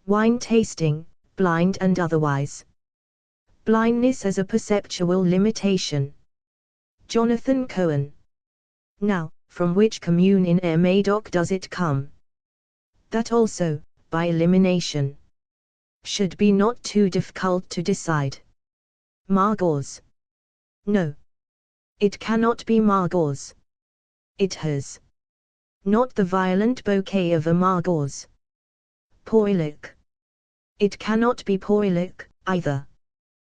Wine tasting, blind and otherwise. Blindness as a perceptual limitation. Jonathan Cohen. Now, from which commune in Médoc does it come? That also, by elimination, should be not too difficult to decide. Margaux. No. It cannot be Margaux. It has not the violent bouquet of a Margaux. Poilic. It cannot be Poilic, either.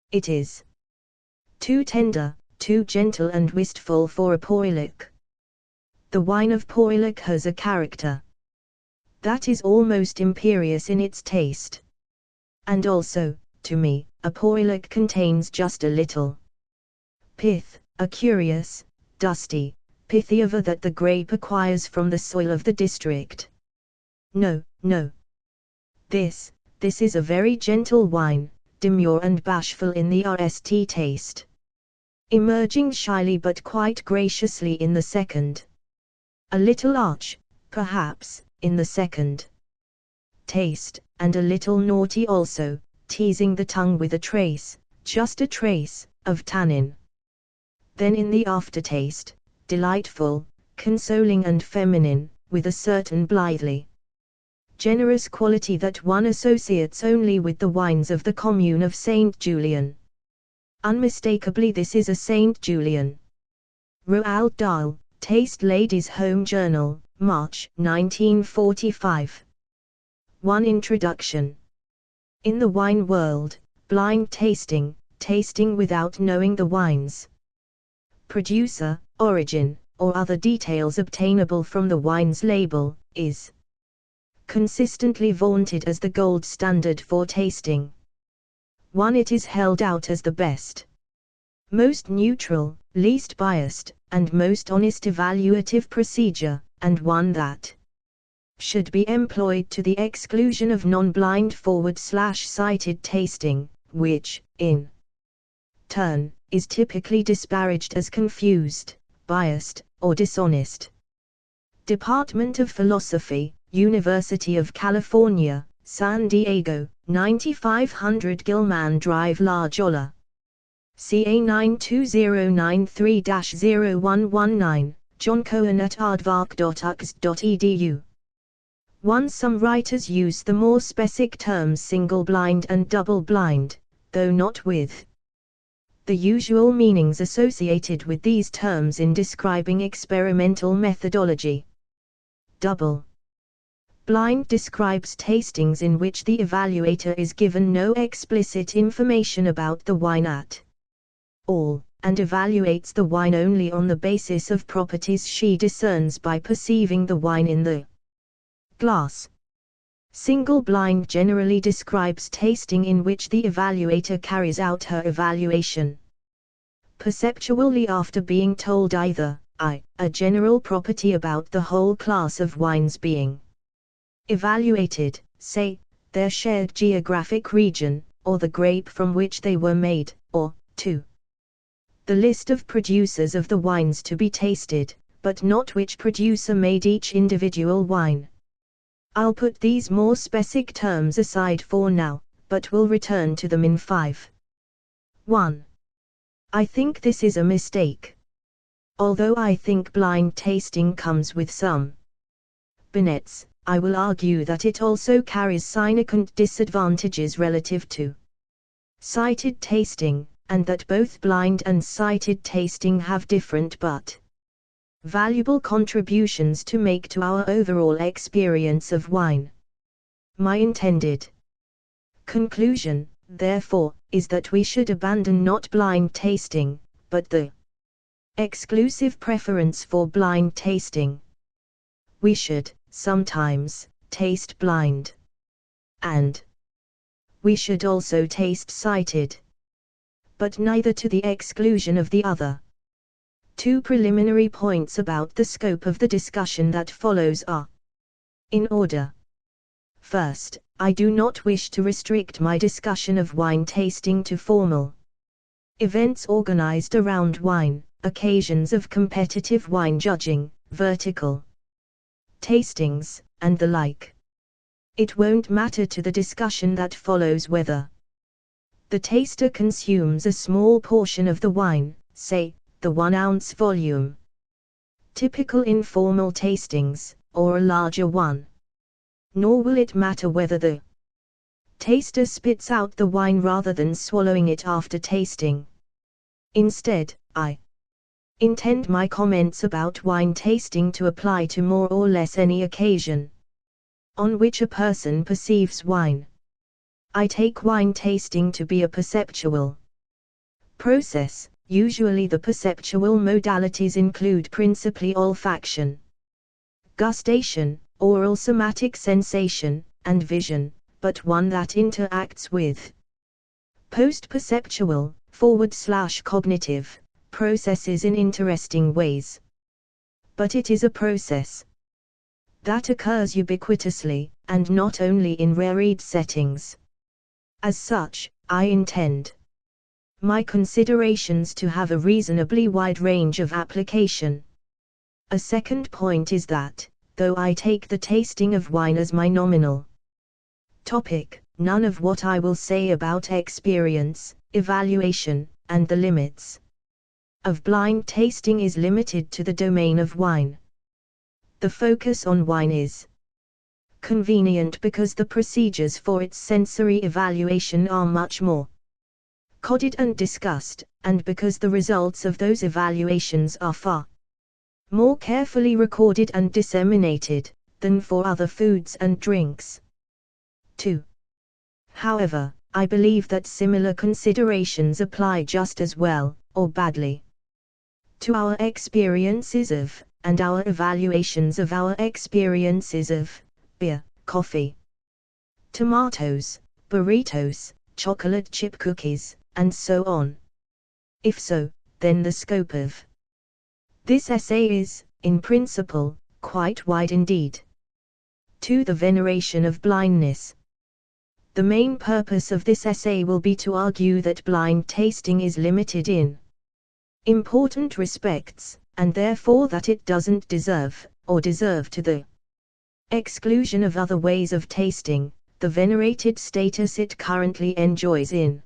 It is too tender, too gentle and wistful for a Poilic. The wine of Poilic has a character that is almost imperious in its taste. And also, to me, a Poilic contains just a little pith, a curious, dusty, pithy ava that the grape acquires from the soil of the district. No, no. This is a very gentle wine, demure and bashful in the RST taste, emerging shyly but quite graciously in the second. A little arch, perhaps, in the second taste, and a little naughty also, teasing the tongue with a trace, just a trace, of tannin. Then in the aftertaste, delightful, consoling and feminine, with a certain blithely generous quality that one associates only with the wines of the commune of Saint Julian. Unmistakably this is a Saint Julian. Roald Dahl, Taste Ladies' Home Journal, March 1945. 1. Introduction. In the wine world, blind tasting, tasting without knowing the wine's producer, origin, or other details obtainable from the wine's label, is consistently vaunted as the gold standard for tasting. 1. It is held out as the best, most neutral, least biased, and most honest evaluative procedure, and one that should be employed to the exclusion of non-blind /sighted tasting, which, in turn, is typically disparaged as confused, biased, or dishonest. Department of Philosophy, University of California, San Diego, 9500 Gilman Drive, La Jolla. CA 92093-0119, John Cohen at aardvark.ux.edu. 1. Some writers use the more specific terms single-blind and double-blind, though not with the usual meanings associated with these terms in describing experimental methodology. Double-blind describes tastings in which the evaluator is given no explicit information about the wine at all, and evaluates the wine only on the basis of properties she discerns by perceiving the wine in the glass. Single-blind generally describes tasting in which the evaluator carries out her evaluation perceptually after being told either a general property about the whole class of wines being evaluated, say, their shared geographic region, or the grape from which they were made, or 2. The list of producers of the wines to be tasted, but not which producer made each individual wine. I'll put these more specific terms aside for now, but will return to them in 5. 1. I think this is a mistake. Although I think blind tasting comes with some benefits, I will argue that it also carries significant disadvantages relative to sighted tasting, and that both blind and sighted tasting have different but valuable contributions to make to our overall experience of wine. My intended conclusion, therefore, is that we should abandon not blind tasting, but the exclusive preference for blind tasting. We should, sometimes, taste blind. And we should also taste sighted. But neither to the exclusion of the other. 2 preliminary points about the scope of the discussion that follows are in order. First, I do not wish to restrict my discussion of wine tasting to formal events organized around wine, occasions of competitive wine judging, vertical tastings, and the like. It won't matter to the discussion that follows whether the taster consumes a small portion of the wine, say, the 1-ounce volume, typical informal tastings, or a larger one. Nor will it matter whether the taster spits out the wine rather than swallowing it after tasting. Instead, I intend my comments about wine tasting to apply to more or less any occasion on which a person perceives wine. I take wine tasting to be a perceptual process. Usually the perceptual modalities include principally olfaction, gustation, oral somatic sensation, and vision, but one that interacts with post-perceptual, /cognitive, processes in interesting ways. But it is a process that occurs ubiquitously, and not only in rarefied settings. As such, I intend my considerations to have a reasonably wide range of application. A second point is that, though I take the tasting of wine as my nominal topic, none of what I will say about experience, evaluation, and the limits of blind tasting is limited to the domain of wine. The focus on wine is convenient because the procedures for its sensory evaluation are much more coded and discussed, and because the results of those evaluations are far more carefully recorded and disseminated than for other foods and drinks. 2. However, I believe that similar considerations apply just as well, or badly, to our experiences of, and our evaluations of our experiences of, beer, coffee, tomatoes, burritos, chocolate chip cookies, and so on. If so, then the scope of this essay is, in principle, quite wide indeed. 2. The veneration of blindness. The main purpose of this essay will be to argue that blind tasting is limited in important respects, and therefore that it doesn't deserve to the exclusion of other ways of tasting, the venerated status it currently enjoys in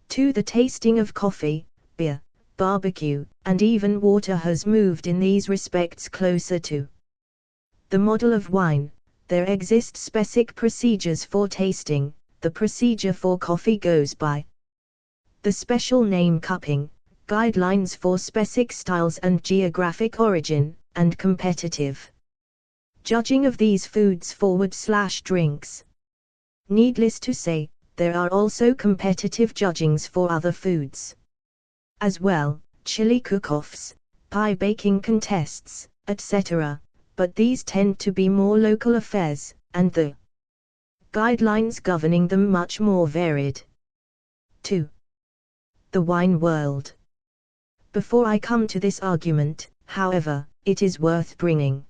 2. The tasting of coffee, beer, barbecue, and even water has moved in these respects closer to the model of wine. There exist specific procedures for tasting. The procedure for coffee goes by the special name cupping, guidelines for specific styles and geographic origin, and competitive judging of these foods /drinks. Needless to say, there are also competitive judgings for other foods as well, chili cook-offs, pie baking contests, etc., but these tend to be more local affairs, and the guidelines governing them much more varied. 2. The wine world. Before I come to this argument, however, it is worth bringing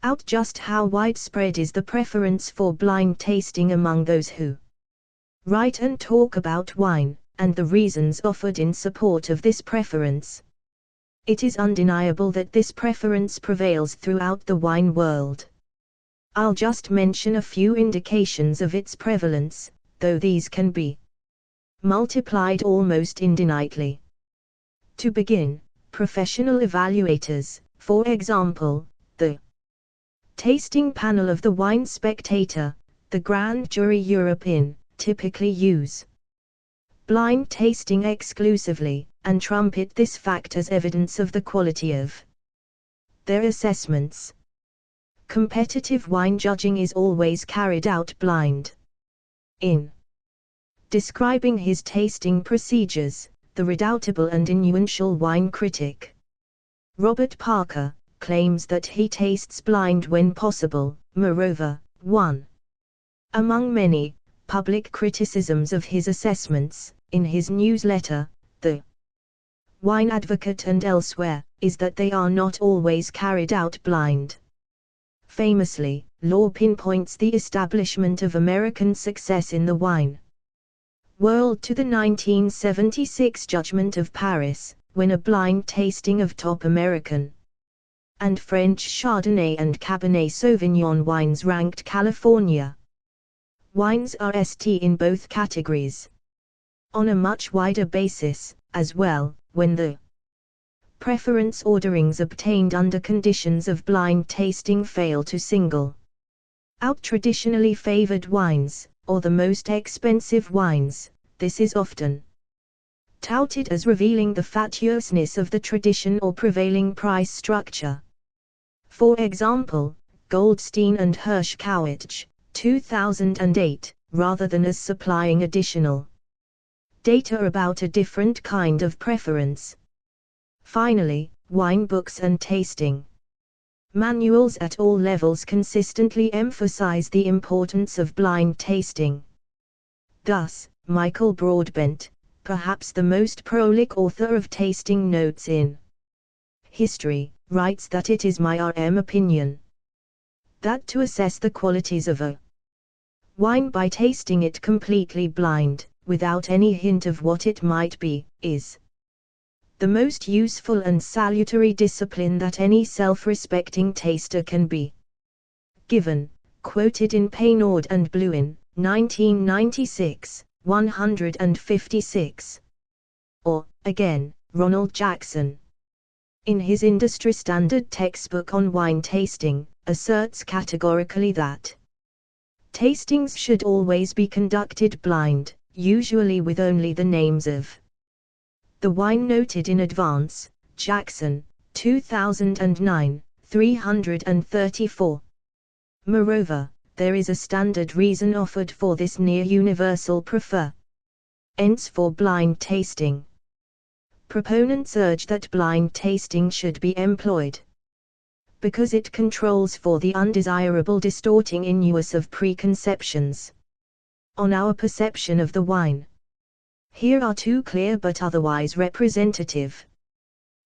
out just how widespread is the preference for blind tasting among those who write and talk about wine, and the reasons offered in support of this preference. It is undeniable that this preference prevails throughout the wine world. I'll just mention a few indications of its prevalence, though these can be multiplied almost indefinitely. To begin, professional evaluators, for example, the tasting panel of the Wine Spectator, the Grand Jury European, typically use blind tasting exclusively, and trumpet this fact as evidence of the quality of their assessments. Competitive wine judging is always carried out blind. In describing his tasting procedures, the redoubtable and influential wine critic Robert Parker claims that he tastes blind when possible. Moreover, one among many public criticisms of his assessments, in his newsletter, The Wine Advocate and elsewhere, is that they are not always carried out blind. Famously, Law pinpoints the establishment of American success in the wine world to the 1976 Judgment of Paris, when a blind tasting of top American and French Chardonnay and Cabernet Sauvignon wines ranked California Wines are ST in both categories. On a much wider basis, as well, when the preference orderings obtained under conditions of blind tasting fail to single out traditionally favored wines, or the most expensive wines. This is often touted as revealing the fatuousness of the tradition or prevailing price structure. For example, Goldstein and Hirsch-Kowich, 2008, rather than as supplying additional data about a different kind of preference. Finally, wine books and tasting manuals at all levels consistently emphasize the importance of blind tasting. Thus, Michael Broadbent, perhaps the most prolific author of tasting notes in history, writes that it is my opinion that to assess the qualities of a wine by tasting it completely blind, without any hint of what it might be, is the most useful and salutary discipline that any self-respecting taster can be given. Quoted in Paynord and Bluin, 1996, 156. Or, again, Ronald Jackson, in his industry standard textbook on wine tasting, asserts categorically that tastings should always be conducted blind, usually with only the names of the wine noted in advance. Jackson, 2009, 334. Moreover, there is a standard reason offered for this near-universal preference for blind tasting. Proponents urge that blind tasting should be employed because it controls for the undesirable distorting innuence of preconceptions on our perception of the wine. Here are two clear but otherwise representative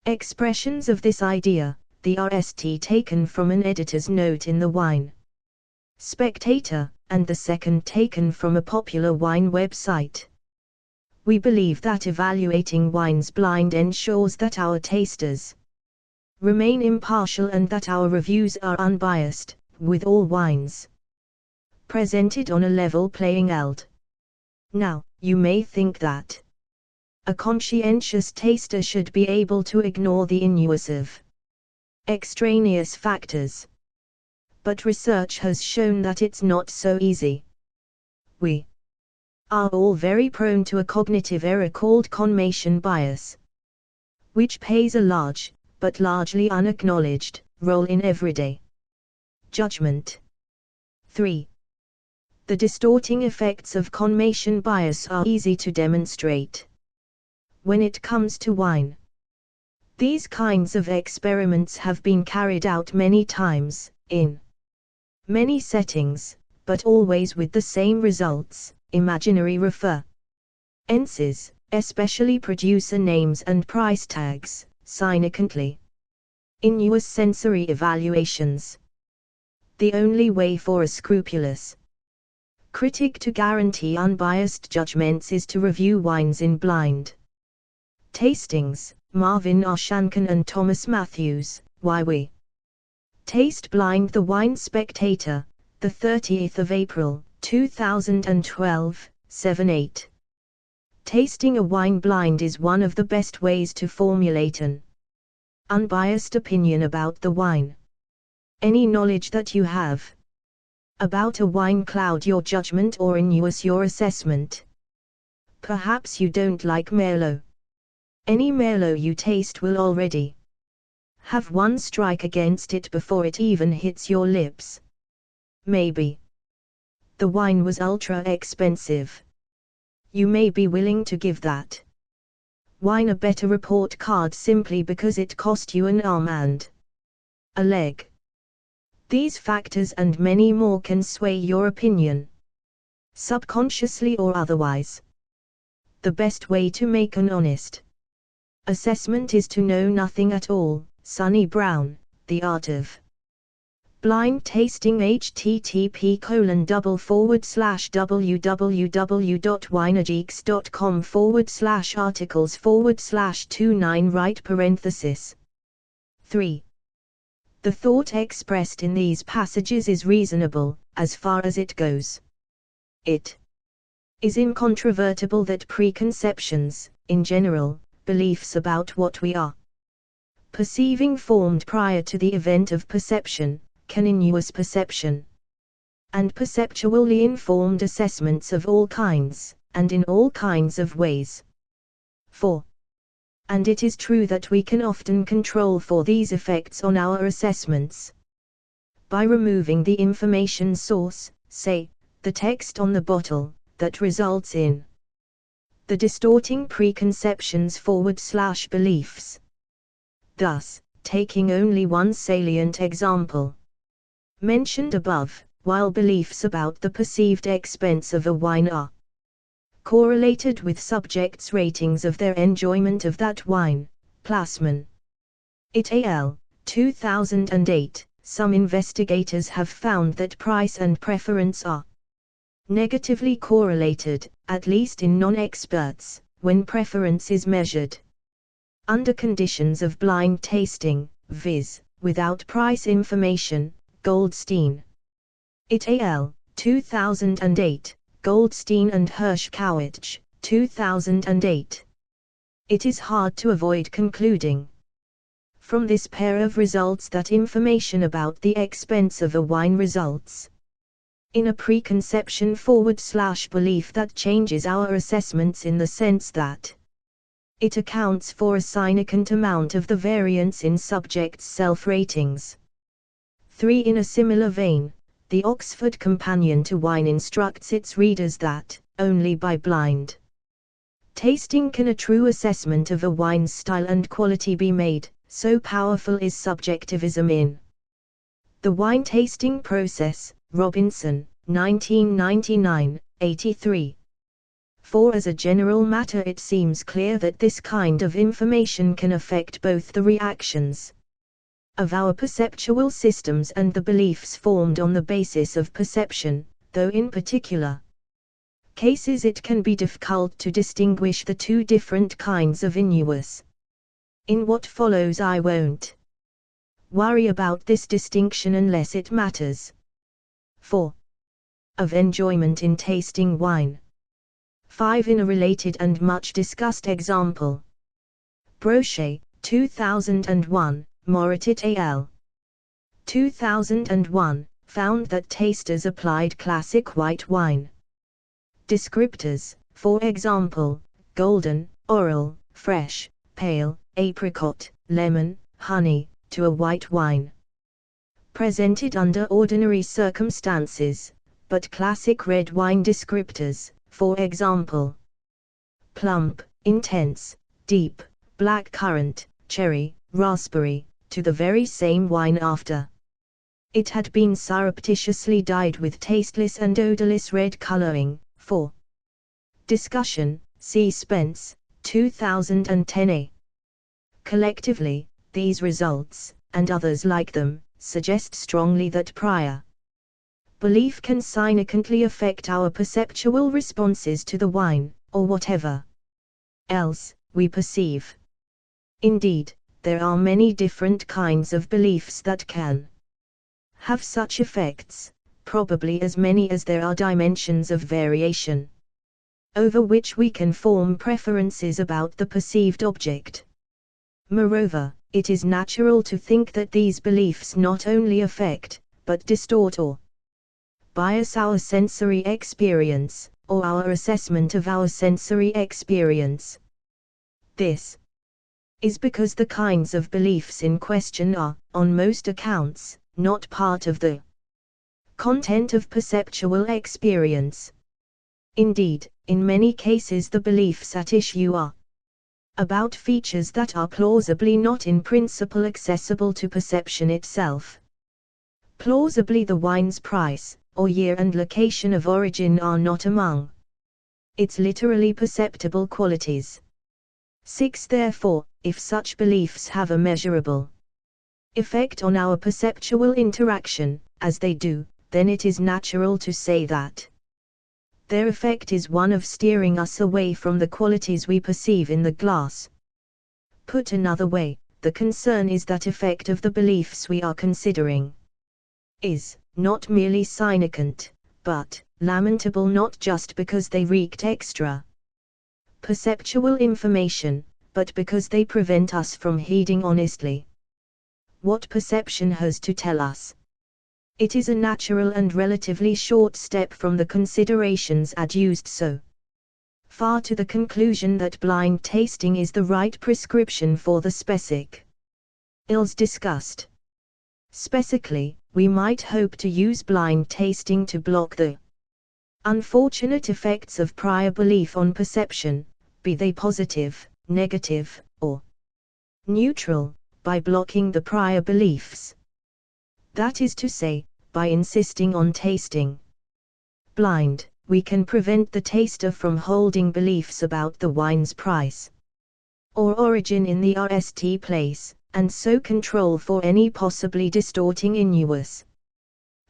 expressions of this idea, the RST taken from an editor's note in the Wine Spectator, and the second taken from a popular wine website. We believe that evaluating wines blind ensures that our tasters remain impartial and that our reviews are unbiased, with all wines presented on a level playing field. Now, you may think that a conscientious taster should be able to ignore the innuence of extraneous factors. But research has shown that it's not so easy. We are all very prone to a cognitive error called confirmation bias, which plays a large, but largely unacknowledged, role in everyday judgment. 3. The distorting effects of confirmation bias are easy to demonstrate when it comes to wine. These kinds of experiments have been carried out many times, in many settings, but always with the same results. Imaginary references, especially producer names and price tags, significantly innuence sensory evaluations. The only way for a scrupulous critic to guarantee unbiased judgments is to review wines in blind tastings. Marvin R. Shanken and Thomas Matthews, Why We Taste Blind. The Wine Spectator, the 30th of April, 2012, 7-8. Tasting a wine blind is one of the best ways to formulate an unbiased opinion about the wine. Any knowledge that you have about a wine cloud your judgment or innuence your assessment. Perhaps you don't like Merlot. Any Merlot you taste will already have one strike against it before it even hits your lips. Maybe the wine was ultra expensive. You may be willing to give that wine a better report card simply because it cost you an arm and a leg. These factors and many more can sway your opinion, subconsciously or otherwise. The best way to make an honest assessment is to know nothing at all. Sonny Brown, The Art of Blind Tasting. http://www.winegeeks.com/articles/29 right parenthesis. 3. The thought expressed in these passages is reasonable, as far as it goes. It is incontrovertible that preconceptions, in general, beliefs about what we are perceiving formed prior to the event of perception, continuous perception, and perceptually informed assessments of all kinds, and in all kinds of ways. 4. And it is true that we can often control for these effects on our assessments by removing the information source, say, the text on the bottle, that results in the distorting preconceptions / beliefs. Thus, taking only one salient example mentioned above, while beliefs about the perceived expense of a wine are correlated with subjects' ratings of their enjoyment of that wine, Plasman et al., 2008, some investigators have found that price and preference are negatively correlated, at least in non-experts, when preference is measured under conditions of blind tasting, viz., without price information. Goldstein et al., 2008, Goldstein and Hirschkowitsch, 2008. It is hard to avoid concluding from this pair of results that information about the expense of a wine results in a preconception / belief that changes our assessments in the sense that it accounts for a significant amount of the variance in subjects' self-ratings. 3. In a similar vein, the Oxford Companion to Wine instructs its readers that, only by blind tasting can a true assessment of a wine's style and quality be made, so powerful is subjectivism in the wine tasting process. Robinson, 1999, 83. For as a general matter it seems clear that this kind of information can affect both the reactions of our perceptual systems and the beliefs formed on the basis of perception, though in particular cases it can be difficult to distinguish the two different kinds of innuous. In what follows I won't worry about this distinction unless it matters. 4. Of enjoyment in tasting wine. 5. In a related and much discussed example, Brochet, 2001, Morit et al., 2001, found that tasters applied classic white wine descriptors, for example, golden, oral, fresh, pale, apricot, lemon, honey, to a white wine presented under ordinary circumstances, but classic red wine descriptors, for example, plump, intense, deep, black currant, cherry, raspberry, to the very same wine after it had been surreptitiously dyed with tasteless and odorless red coloring. 4. Discussion, see Spence, 2010a. Collectively, these results, and others like them, suggest strongly that prior belief can significantly affect our perceptual responses to the wine, or whatever else we perceive. Indeed, there are many different kinds of beliefs that can have such effects, probably as many as there are dimensions of variation over which we can form preferences about the perceived object. Moreover, it is natural to think that these beliefs not only affect, but distort or bias our sensory experience, or our assessment of our sensory experience. This is because the kinds of beliefs in question are, on most accounts, not part of the content of perceptual experience. Indeed, in many cases the beliefs at issue are about features that are plausibly not in principle accessible to perception itself. Plausibly the wine's price, or year and location of origin are not among its literally perceptible qualities. 6. Therefore, if such beliefs have a measurable effect on our perceptual interaction, as they do, then it is natural to say that their effect is one of steering us away from the qualities we perceive in the glass. Put another way, the concern is that effect of the beliefs we are considering is not merely significant, but lamentable not just because they reeked extra perceptual information, but because they prevent us from heeding honestly what perception has to tell us. It is a natural and relatively short step from the considerations adduced so far to the conclusion that blind tasting is the right prescription for the specific ills discussed. Specifically, we might hope to use blind tasting to block the unfortunate effects of prior belief on perception, be they positive, negative, or neutral, by blocking the prior beliefs. That is to say, by insisting on tasting blind, we can prevent the taster from holding beliefs about the wine's price or origin in the RST place, and so control for any possibly distorting innuous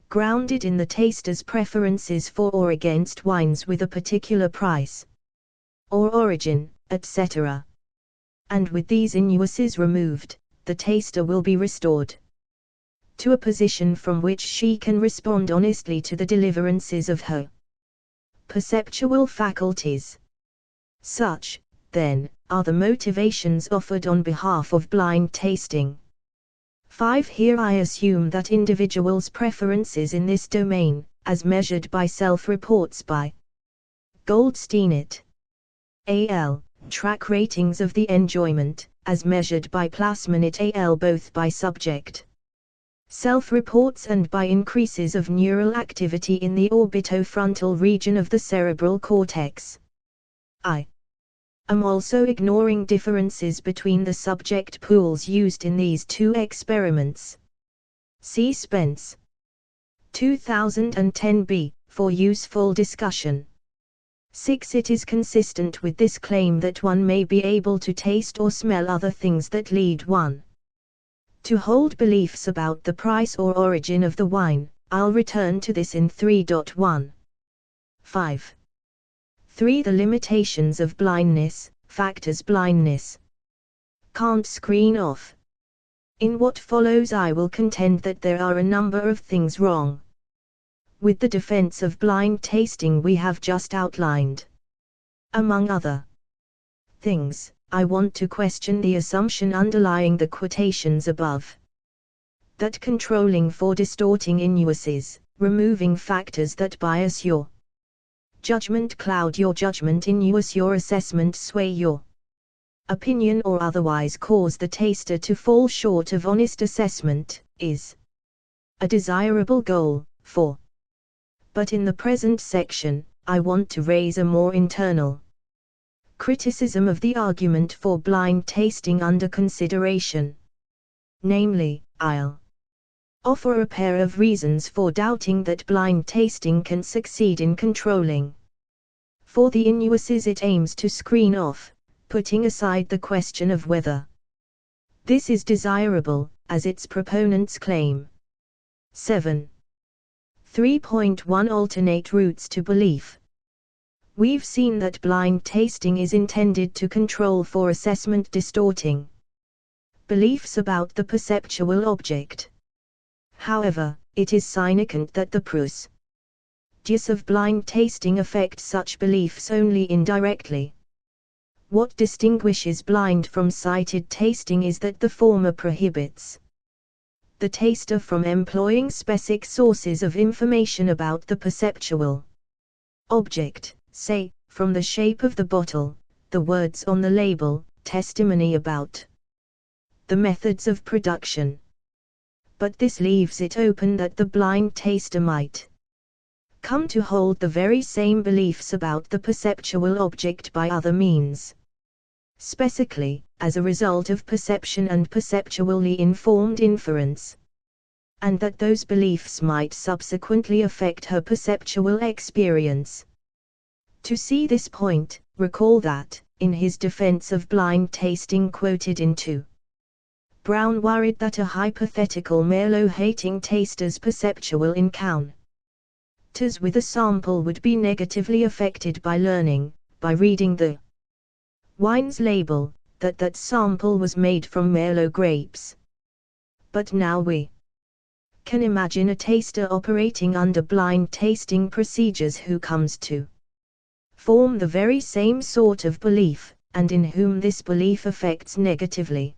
grounded in the taster's preferences for or against wines with a particular price or origin, etc. And with these innuences removed, the taster will be restored to a position from which she can respond honestly to the deliverances of her perceptual faculties. Such, then, are the motivations offered on behalf of blind tasting. 5. Here I assume that individuals' preferences in this domain, as measured by self-reports by Goldstein et al., track ratings of the enjoyment, as measured by Plasman et al. Both by subject self-reports and by increases of neural activity in the orbitofrontal region of the cerebral cortex. I am also ignoring differences between the subject pools used in these two experiments. See Spence 2010b, for useful discussion. 6. It is consistent with this claim that one may be able to taste or smell other things that lead one to hold beliefs about the price or origin of the wine. I'll return to this in 3.1. 5. 3. The limitations of blindness, factors blindness can't screen off. In what follows I will contend that there are a number of things wrong with the defense of blind tasting we have just outlined. Among other things, I want to question the assumption underlying the quotations above, that controlling for distorting innuences, removing factors that bias your judgment, cloud your judgment, innuence your assessment, sway your opinion, or otherwise cause the taster to fall short of honest assessment, is a desirable goal, but in the present section, I want to raise a more internal criticism of the argument for blind tasting under consideration. Namely, I'll offer a pair of reasons for doubting that blind tasting can succeed in controlling for the innuences it aims to screen off, putting aside the question of whether this is desirable, as its proponents claim. 7. 3.1 Alternate routes to belief. We've seen that blind tasting is intended to control for assessment distorting beliefs about the perceptual object. However, it is significant that the procedures of blind tasting affect such beliefs only indirectly. What distinguishes blind from sighted tasting is that the former prohibits the taster from employing specific sources of information about the perceptual object, say, from the shape of the bottle, the words on the label, testimony about the methods of production. But this leaves it open that the blind taster might come to hold the very same beliefs about the perceptual object by other means. Specifically, as a result of perception and perceptually informed inference. And that those beliefs might subsequently affect her perceptual experience. To see this point, recall that, in his defense of blind tasting quoted in 2, Brown worried that a hypothetical Merlot-hating taster's perceptual encounters with a sample would be negatively affected by learning, by reading the wine's label, that sample was made from Merlot grapes. But now we can imagine a taster operating under blind tasting procedures who comes to form the very same sort of belief, and in whom this belief affects negatively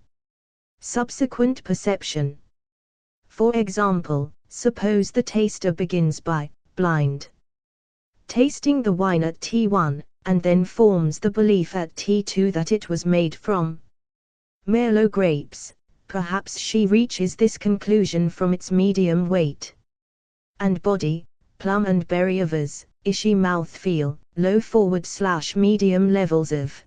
subsequent perception. For example, suppose the taster begins by blind tasting the wine at T1, and then forms the belief at T2 that it was made from Merlot grapes. Perhaps she reaches this conclusion from its medium weight and body, plum and berry avers, ishy mouthfeel, low/medium levels of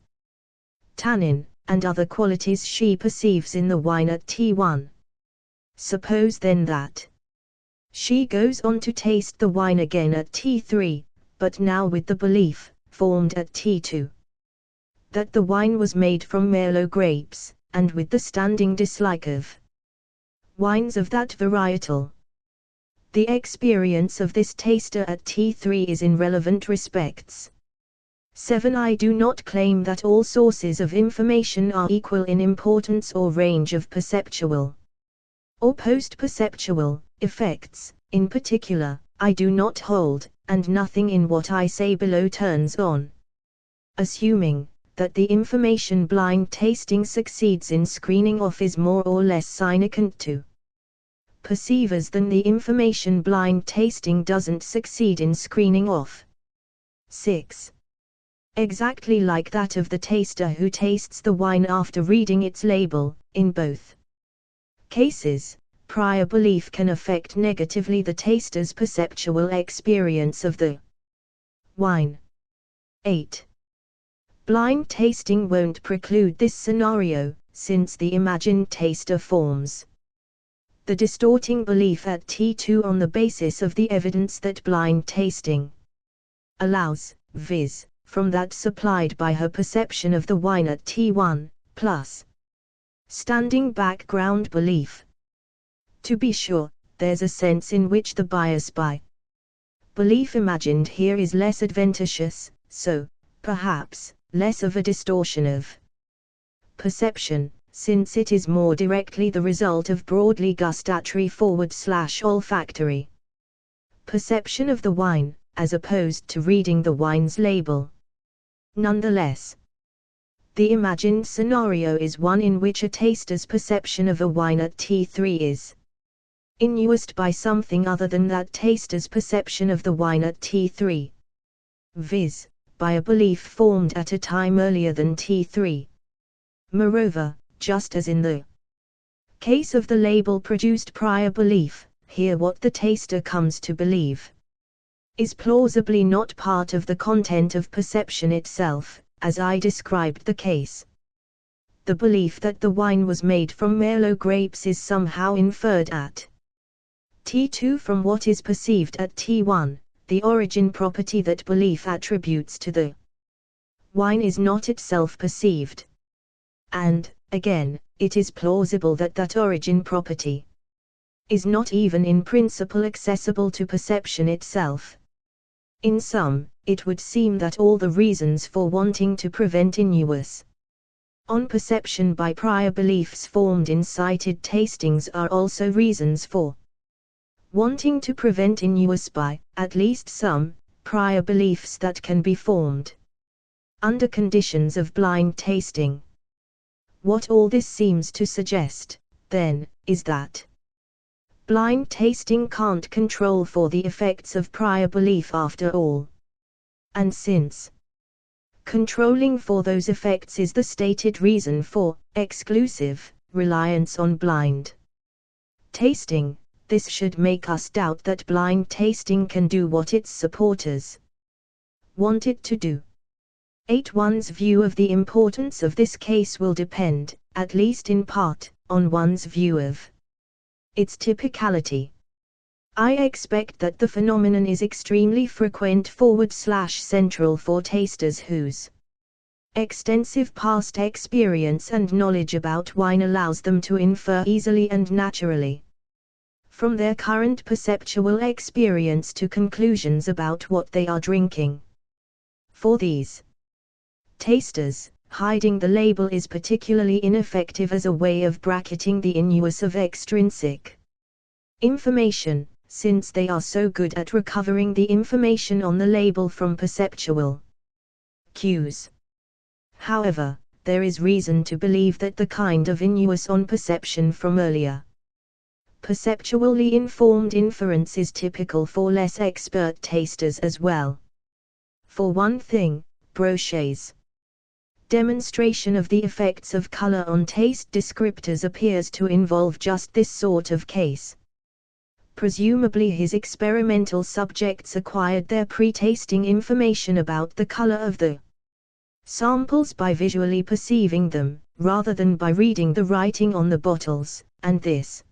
tannin, and other qualities she perceives in the wine at T1. Suppose then that she goes on to taste the wine again at T3, but now with the belief, formed at T2, that the wine was made from Merlot grapes, and with the standing dislike of wines of that varietal. The experience of this taster at T3 is in relevant respects. 7. I do not claim that all sources of information are equal in importance or range of perceptual or post-perceptual effects. In particular, I do not hold, and nothing in what I say below turns on assuming that the information blind tasting succeeds in screening off is more or less significant to perceivers than the information blind tasting doesn't succeed in screening off. 6. Exactly like that of the taster who tastes the wine after reading its label, in both cases, prior belief can affect negatively the taster's perceptual experience of the wine. 8. Blind tasting won't preclude this scenario, since the imagined taster forms the distorting belief at T2 on the basis of the evidence that blind tasting allows, viz., from that supplied by her perception of the wine at T1, plus standing background belief. To be sure, there's a sense in which the bias by belief imagined here is less adventitious, so, perhaps, less of a distortion of perception, since it is more directly the result of broadly gustatory/olfactory perception of the wine, as opposed to reading the wine's label. Nonetheless, the imagined scenario is one in which a taster's perception of a wine at T3 is influenced by something other than that taster's perception of the wine at T3, viz., by a belief formed at a time earlier than T3. Moreover, just as in the case of the label-produced prior belief, here what the taster comes to believe is plausibly not part of the content of perception itself, as I described the case. The belief that the wine was made from Merlot grapes is somehow inferred at T2 from what is perceived at T1. The origin property that belief attributes to the wine is not itself perceived. And, again, it is plausible that that origin property is not even in principle accessible to perception itself. In sum, it would seem that all the reasons for wanting to prevent innuence on perception by prior beliefs formed in cited tastings are also reasons for wanting to prevent innuence by, at least some, prior beliefs that can be formed under conditions of blind tasting. What all this seems to suggest, then, is that blind tasting can't control for the effects of prior belief after all. And since controlling for those effects is the stated reason for exclusive reliance on blind tasting, this should make us doubt that blind tasting can do what its supporters want it to do. 8. One's view of the importance of this case will depend, at least in part, on one's view of its typicality. I expect that the phenomenon is extremely frequent /central for tasters whose extensive past experience and knowledge about wine allows them to infer easily and naturally from their current perceptual experience to conclusions about what they are drinking. For these tasters, hiding the label is particularly ineffective as a way of bracketing the innuence of extrinsic Information, since they are so good at recovering the information on the label from perceptual cues. However, there is reason to believe that the kind of innuence on perception from earlier perceptually informed inference is typical for less expert tasters as well. For one thing, Brochet's demonstration of the effects of color on taste descriptors appears to involve just this sort of case. Presumably his experimental subjects acquired their pre-tasting information about the color of the samples by visually perceiving them, rather than by reading the writing on the bottles, and this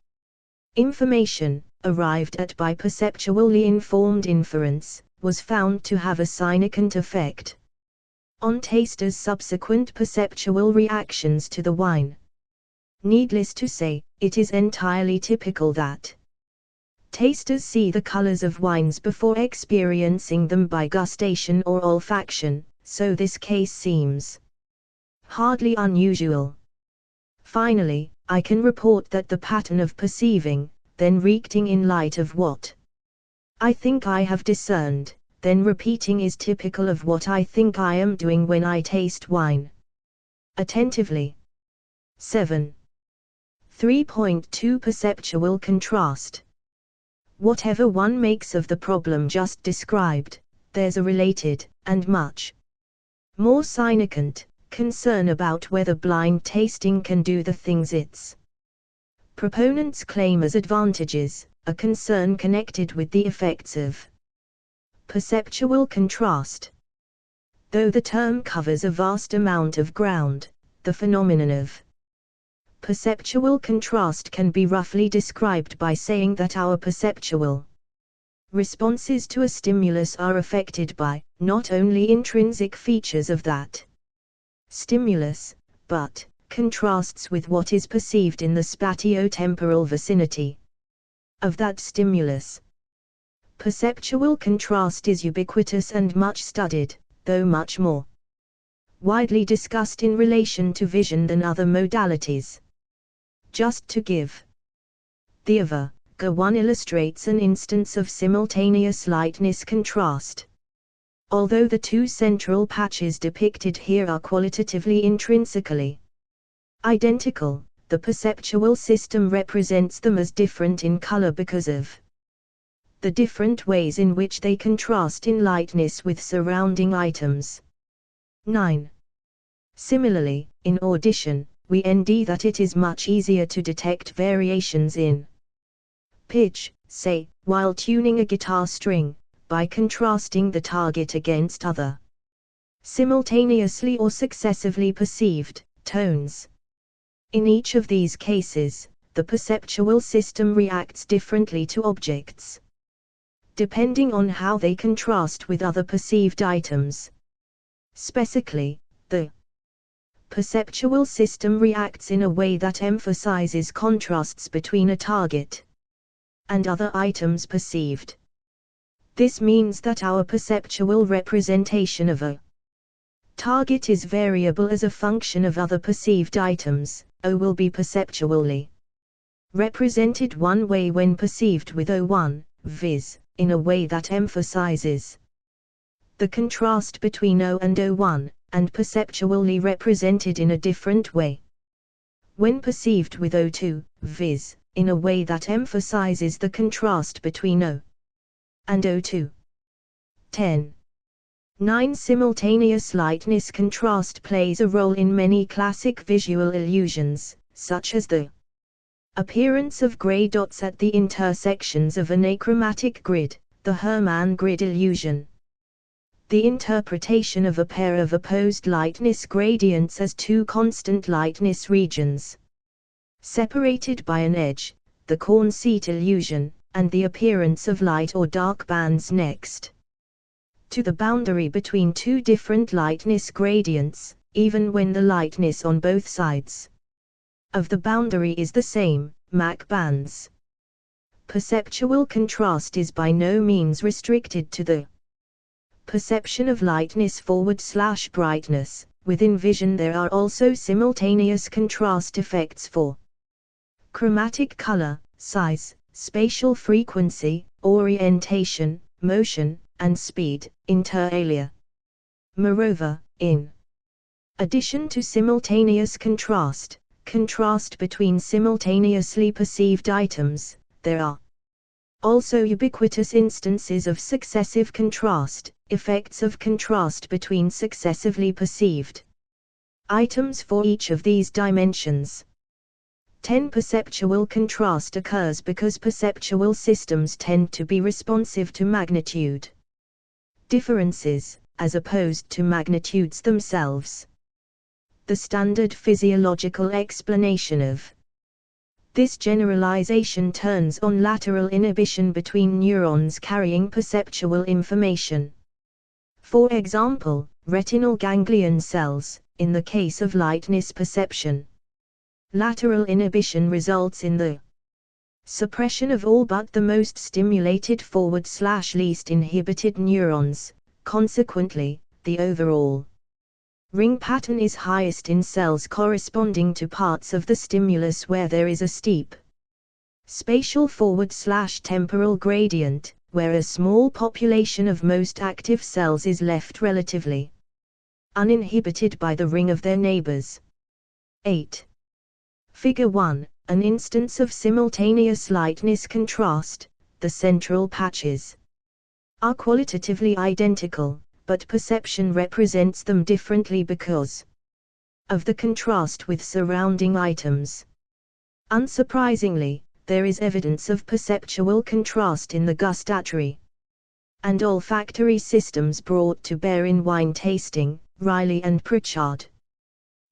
information, arrived at by perceptually informed inference, was found to have a significant effect on tasters' subsequent perceptual reactions to the wine. Needless to say, it is entirely typical that tasters see the colors of wines before experiencing them by gustation or olfaction, so this case seems hardly unusual. Finally, I can report that the pattern of perceiving, then reacting in light of what I think I have discerned, then repeating is typical of what I think I am doing when I taste wine attentively. 7. 3.2 Perceptual contrast. Whatever one makes of the problem just described, there's a related, and much more significant, concern about whether blind tasting can do the things its proponents claim as advantages, a concern connected with the effects of perceptual contrast. Though the term covers a vast amount of ground, the phenomenon of perceptual contrast can be roughly described by saying that our perceptual responses to a stimulus are affected by, not only intrinsic features of that stimulus, but contrasts with what is perceived in the spatio-temporal vicinity of that stimulus. Perceptual contrast is ubiquitous and much studied, though much more widely discussed in relation to vision than other modalities. Just to give the other, one illustrates an instance of simultaneous lightness contrast. Although the two central patches depicted here are qualitatively intrinsically identical, the perceptual system represents them as different in color because of the different ways in which they contrast in lightness with surrounding items. 9. Similarly, in audition, we ND that it is much easier to detect variations in pitch, say, while tuning a guitar string, by contrasting the target against other simultaneously or successively perceived tones. In each of these cases, the perceptual system reacts differently to objects, depending on how they contrast with other perceived items. Specifically, the perceptual system reacts in a way that emphasizes contrasts between a target and other items perceived. This means that our perceptual representation of a target is variable as a function of other perceived items. O will be perceptually represented one way when perceived with O1, viz., in a way that emphasizes the contrast between O and O1, and perceptually represented in a different way when perceived with O2, viz., in a way that emphasizes the contrast between O and O2. 10. 9. Simultaneous lightness contrast plays a role in many classic visual illusions, such as the appearance of gray dots at the intersections of an achromatic grid, the Hermann grid illusion. The interpretation of a pair of opposed lightness gradients as two constant lightness regions, separated by an edge, the corn seat illusion, and the appearance of light or dark bands next to the boundary between two different lightness gradients, even when the lightness on both sides of the boundary is the same, Mach bands. Perceptual contrast is by no means restricted to the perception of lightness / brightness. Within vision there are also simultaneous contrast effects for chromatic color, size, spatial frequency, orientation, motion, and speed, inter alia. Moreover, in addition to simultaneous contrast between simultaneously perceived items, there are also ubiquitous instances of successive contrast, effects of contrast between successively perceived items for each of these dimensions. 10. Perceptual contrast occurs because perceptual systems tend to be responsive to magnitude differences, as opposed to magnitudes themselves. The standard physiological explanation of this generalization turns on lateral inhibition between neurons carrying perceptual information. For example, retinal ganglion cells, in the case of lightness perception. Lateral inhibition results in the suppression of all but the most stimulated /least inhibited neurons. Consequently, the overall ring pattern is highest in cells corresponding to parts of the stimulus where there is a steep spatial /temporal gradient, where a small population of most active cells is left relatively uninhibited by the ring of their neighbors. 8. Figure 1, an instance of simultaneous lightness contrast. The central patches are qualitatively identical, but perception represents them differently because of the contrast with surrounding items. Unsurprisingly, there is evidence of perceptual contrast in the gustatory and olfactory systems brought to bear in wine tasting. Riley and Pritchard.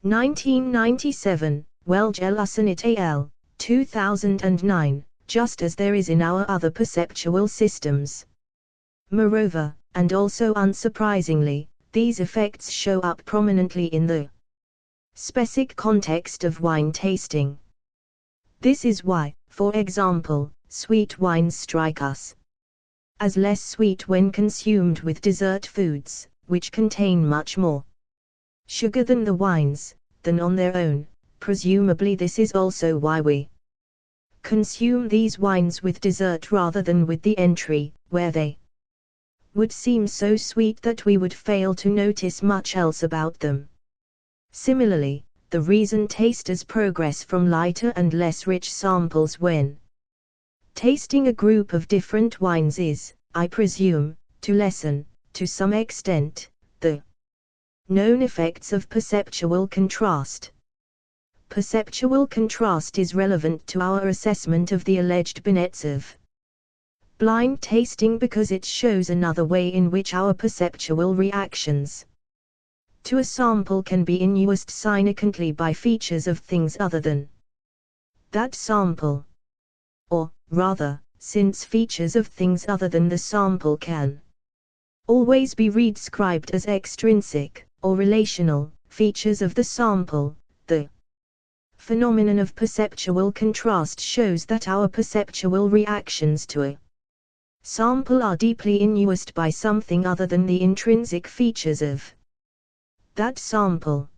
1997, Welch-Ellison et al., 2009, just as there is in our other perceptual systems. Moreover, and also unsurprisingly, these effects show up prominently in the specific context of wine tasting. This is why, for example, sweet wines strike us as less sweet when consumed with dessert foods, which contain much more sugar than the wines, than on their own. Presumably this is also why we consume these wines with dessert rather than with the entry, where they would seem so sweet that we would fail to notice much else about them. Similarly, the reason tasters progress from lighter and less rich samples when tasting a group of different wines is, I presume, to lessen, to some extent, the known effects of perceptual contrast. Perceptual contrast is relevant to our assessment of the alleged benefits of blind tasting because it shows another way in which our perceptual reactions to a sample can be induced significantly by features of things other than that sample. Or, rather, since features of things other than the sample can always be redescribed as extrinsic, or relational, features of the sample, the phenomenon of perceptual contrast shows that our perceptual reactions to a sample are deeply induced by something other than the intrinsic features of that sample.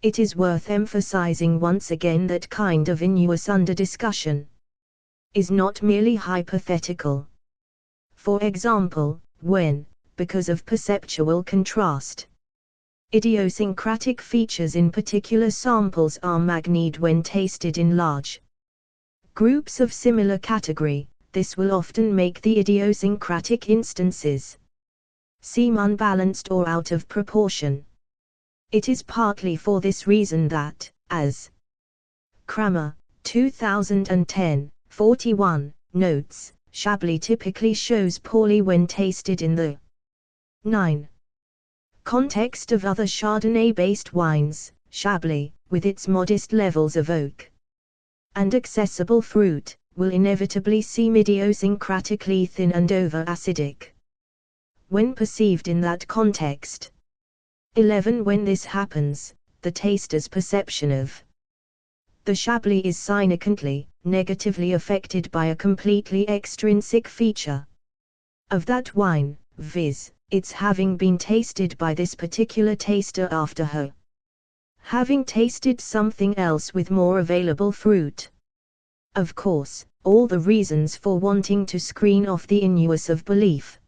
It is worth emphasizing once again that kind of induce under discussion is not merely hypothetical. For example, when, because of perceptual contrast, idiosyncratic features in particular samples are magnified when tasted in large groups of similar category, this will often make the idiosyncratic instances seem unbalanced or out of proportion. It is partly for this reason that, as Kramer, 2010, 41, notes, Chablis typically shows poorly when tasted in the 9. context of other Chardonnay-based wines. Chablis, with its modest levels of oak and accessible fruit, will inevitably seem idiosyncratically thin and over-acidic when perceived in that context. 11. When this happens, the taster's perception of the Chablis is significantly, negatively affected by a completely extrinsic feature of that wine, viz., its having been tasted by this particular taster after her having tasted something else with more available fruit. Of course, all the reasons for wanting to screen off the innuous of belief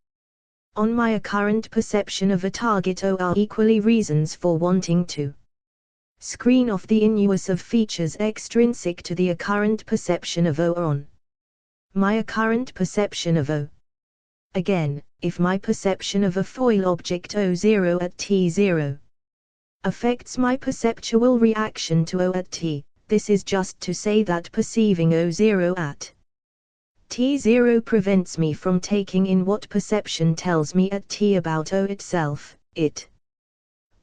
on my current perception of a target O are equally reasons for wanting to screen off the innuous of features extrinsic to the current perception of O on my current perception of O. Again, if my perception of a foil object O0 at T0 affects my perceptual reaction to O at T, this is just to say that perceiving O0 at T0 prevents me from taking in what perception tells me at T about O itself. It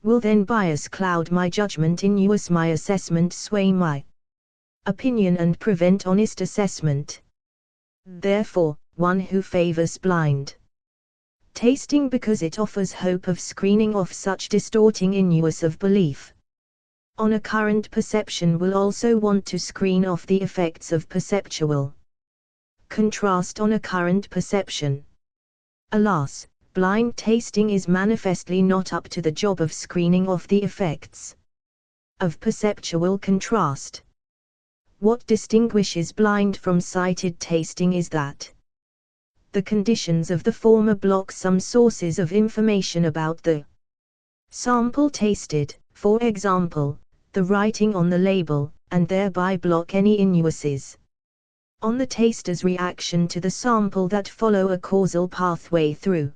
will then bias cloud my judgment, innuous my assessment, sway my opinion and prevent honest assessment. Therefore, one who favors blind tasting because it offers hope of screening off such distorting innuous of belief on a current perception will also want to screen off the effects of perceptual contrast on a current perception. Alas, blind tasting is manifestly not up to the job of screening off the effects of perceptual contrast. What distinguishes blind from sighted tasting is that the conditions of the former block some sources of information about the sample tasted, for example, the writing on the label, and thereby block any innuises on the taster's reaction to the sample that follow a causal pathway through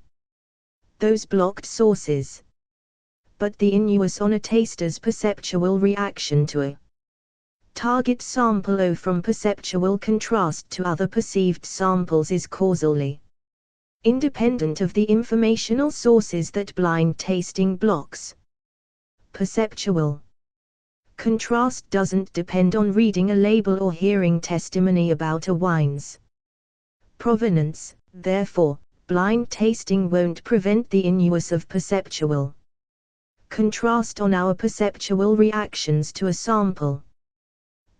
those blocked sources. But the innuous on a taster's perceptual reaction to a target sample O from perceptual contrast to other perceived samples is causally independent of the informational sources that blind tasting blocks. Perceptual contrast doesn't depend on reading a label or hearing testimony about a wine's provenance, therefore, blind tasting won't prevent the innuous of perceptual contrast on our perceptual reactions to a sample.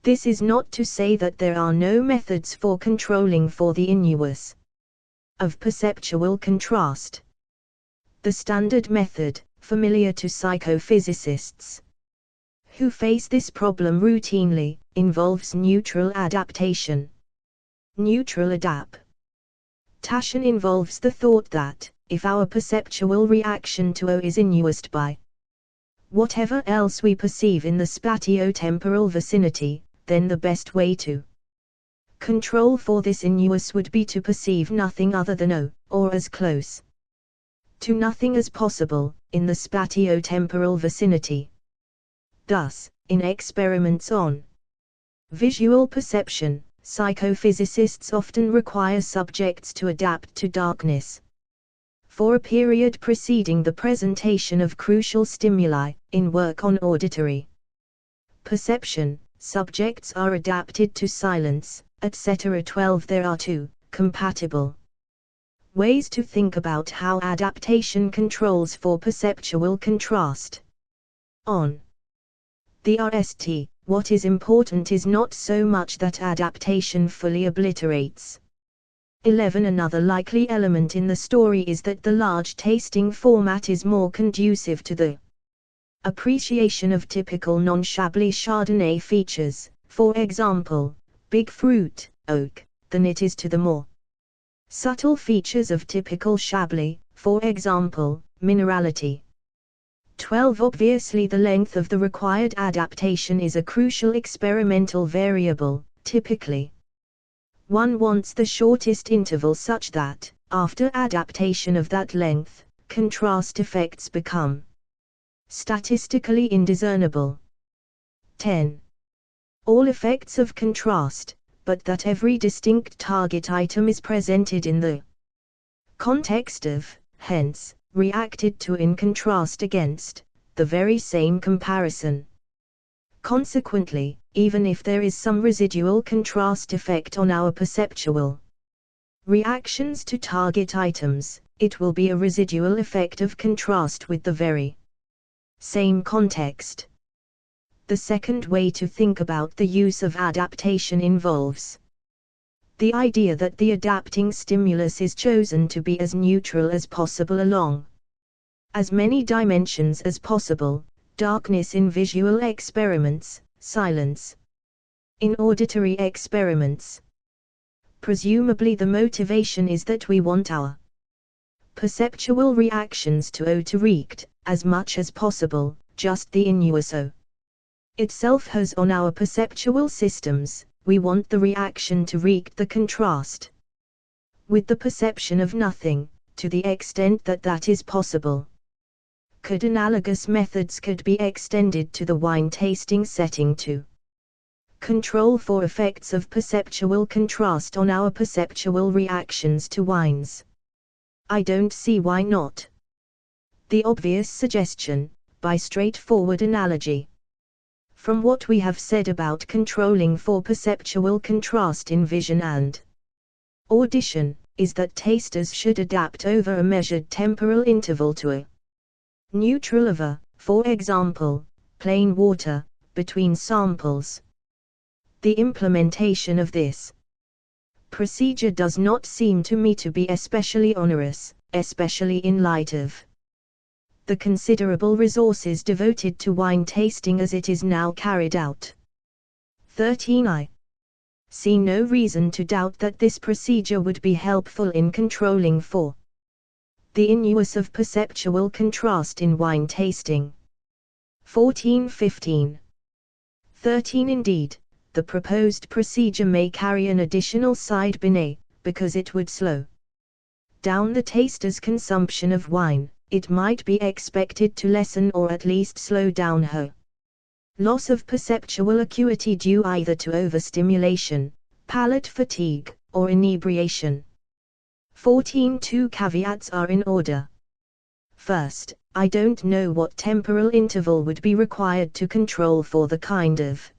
This is not to say that there are no methods for controlling for the innuous of perceptual contrast. The standard method, familiar to psychophysicists who face this problem routinely, involves neutral adaptation. Neutral adaptation involves the thought that, if our perceptual reaction to O is innuised by whatever else we perceive in the spatio-temporal vicinity, then the best way to control for this innuous would be to perceive nothing other than O, or as close to nothing as possible, in the spatio-temporal vicinity. Thus, in experiments on visual perception, psychophysicists often require subjects to adapt to darkness for a period preceding the presentation of crucial stimuli. In work on auditory perception, subjects are adapted to silence, etc. 12. There are two compatible ways to think about how adaptation controls for perceptual contrast. On the RST, what is important is not so much that adaptation fully obliterates 11. Another likely element in the story is that the large tasting format is more conducive to the appreciation of typical non-Chablis Chardonnay features, for example, big fruit, oak, than it is to the more subtle features of typical Chablis, for example, minerality. 12. Obviously the length of the required adaptation is a crucial experimental variable. Typically, one wants the shortest interval such that, after adaptation of that length, contrast effects become statistically indiscernible. 10. All effects of contrast, but that every distinct target item is presented in the context of, hence, reacted to in contrast against, the very same comparison. Consequently, even if there is some residual contrast effect on our perceptual reactions to target items, it will be a residual effect of contrast with the very same context. The second way to think about the use of adaptation involves the idea that the adapting stimulus is chosen to be as neutral as possible along as many dimensions as possible: darkness in visual experiments, silence in auditory experiments. Presumably the motivation is that we want our perceptual reactions to react, as much as possible, just the innuendo itself has on our perceptual systems. We want the reaction to react the contrast with the perception of nothing, to the extent that that is possible. Could analogous methods could be extended to the wine tasting setting to control for effects of perceptual contrast on our perceptual reactions to wines? I don't see why not. The obvious suggestion, by straightforward analogy, from what we have said about controlling for perceptual contrast in vision and audition, is that tasters should adapt over a measured temporal interval to a neutral of a, for example, plain water, between samples. The implementation of this procedure does not seem to me to be especially onerous, especially in light of the considerable resources devoted to wine tasting as it is now carried out. 13. I see no reason to doubt that this procedure would be helpful in controlling for the innuence of perceptual contrast in wine tasting. 14-15. 13. Indeed, the proposed procedure may carry an additional side benefit, because it would slow down the taster's consumption of wine. It might be expected to lessen or at least slow down her loss of perceptual acuity due either to overstimulation, palate fatigue, or inebriation. 14. Two caveats are in order. First, I don't know what temporal interval would be required to control for the kind of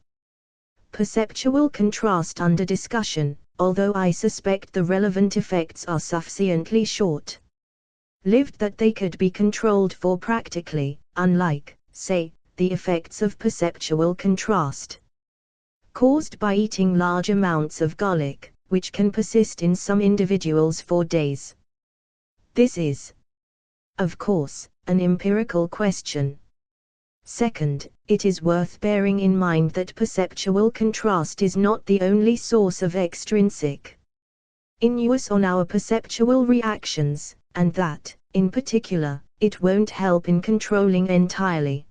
perceptual contrast under discussion, although I suspect the relevant effects are sufficiently short-lived that they could be controlled for practically, unlike, say, the effects of perceptual contrast caused by eating large amounts of garlic, which can persist in some individuals for days. This is, of course, an empirical question. Second, it is worth bearing in mind that perceptual contrast is not the only source of extrinsic innuence on our perceptual reactions, and that, in particular, it won't help in controlling entirely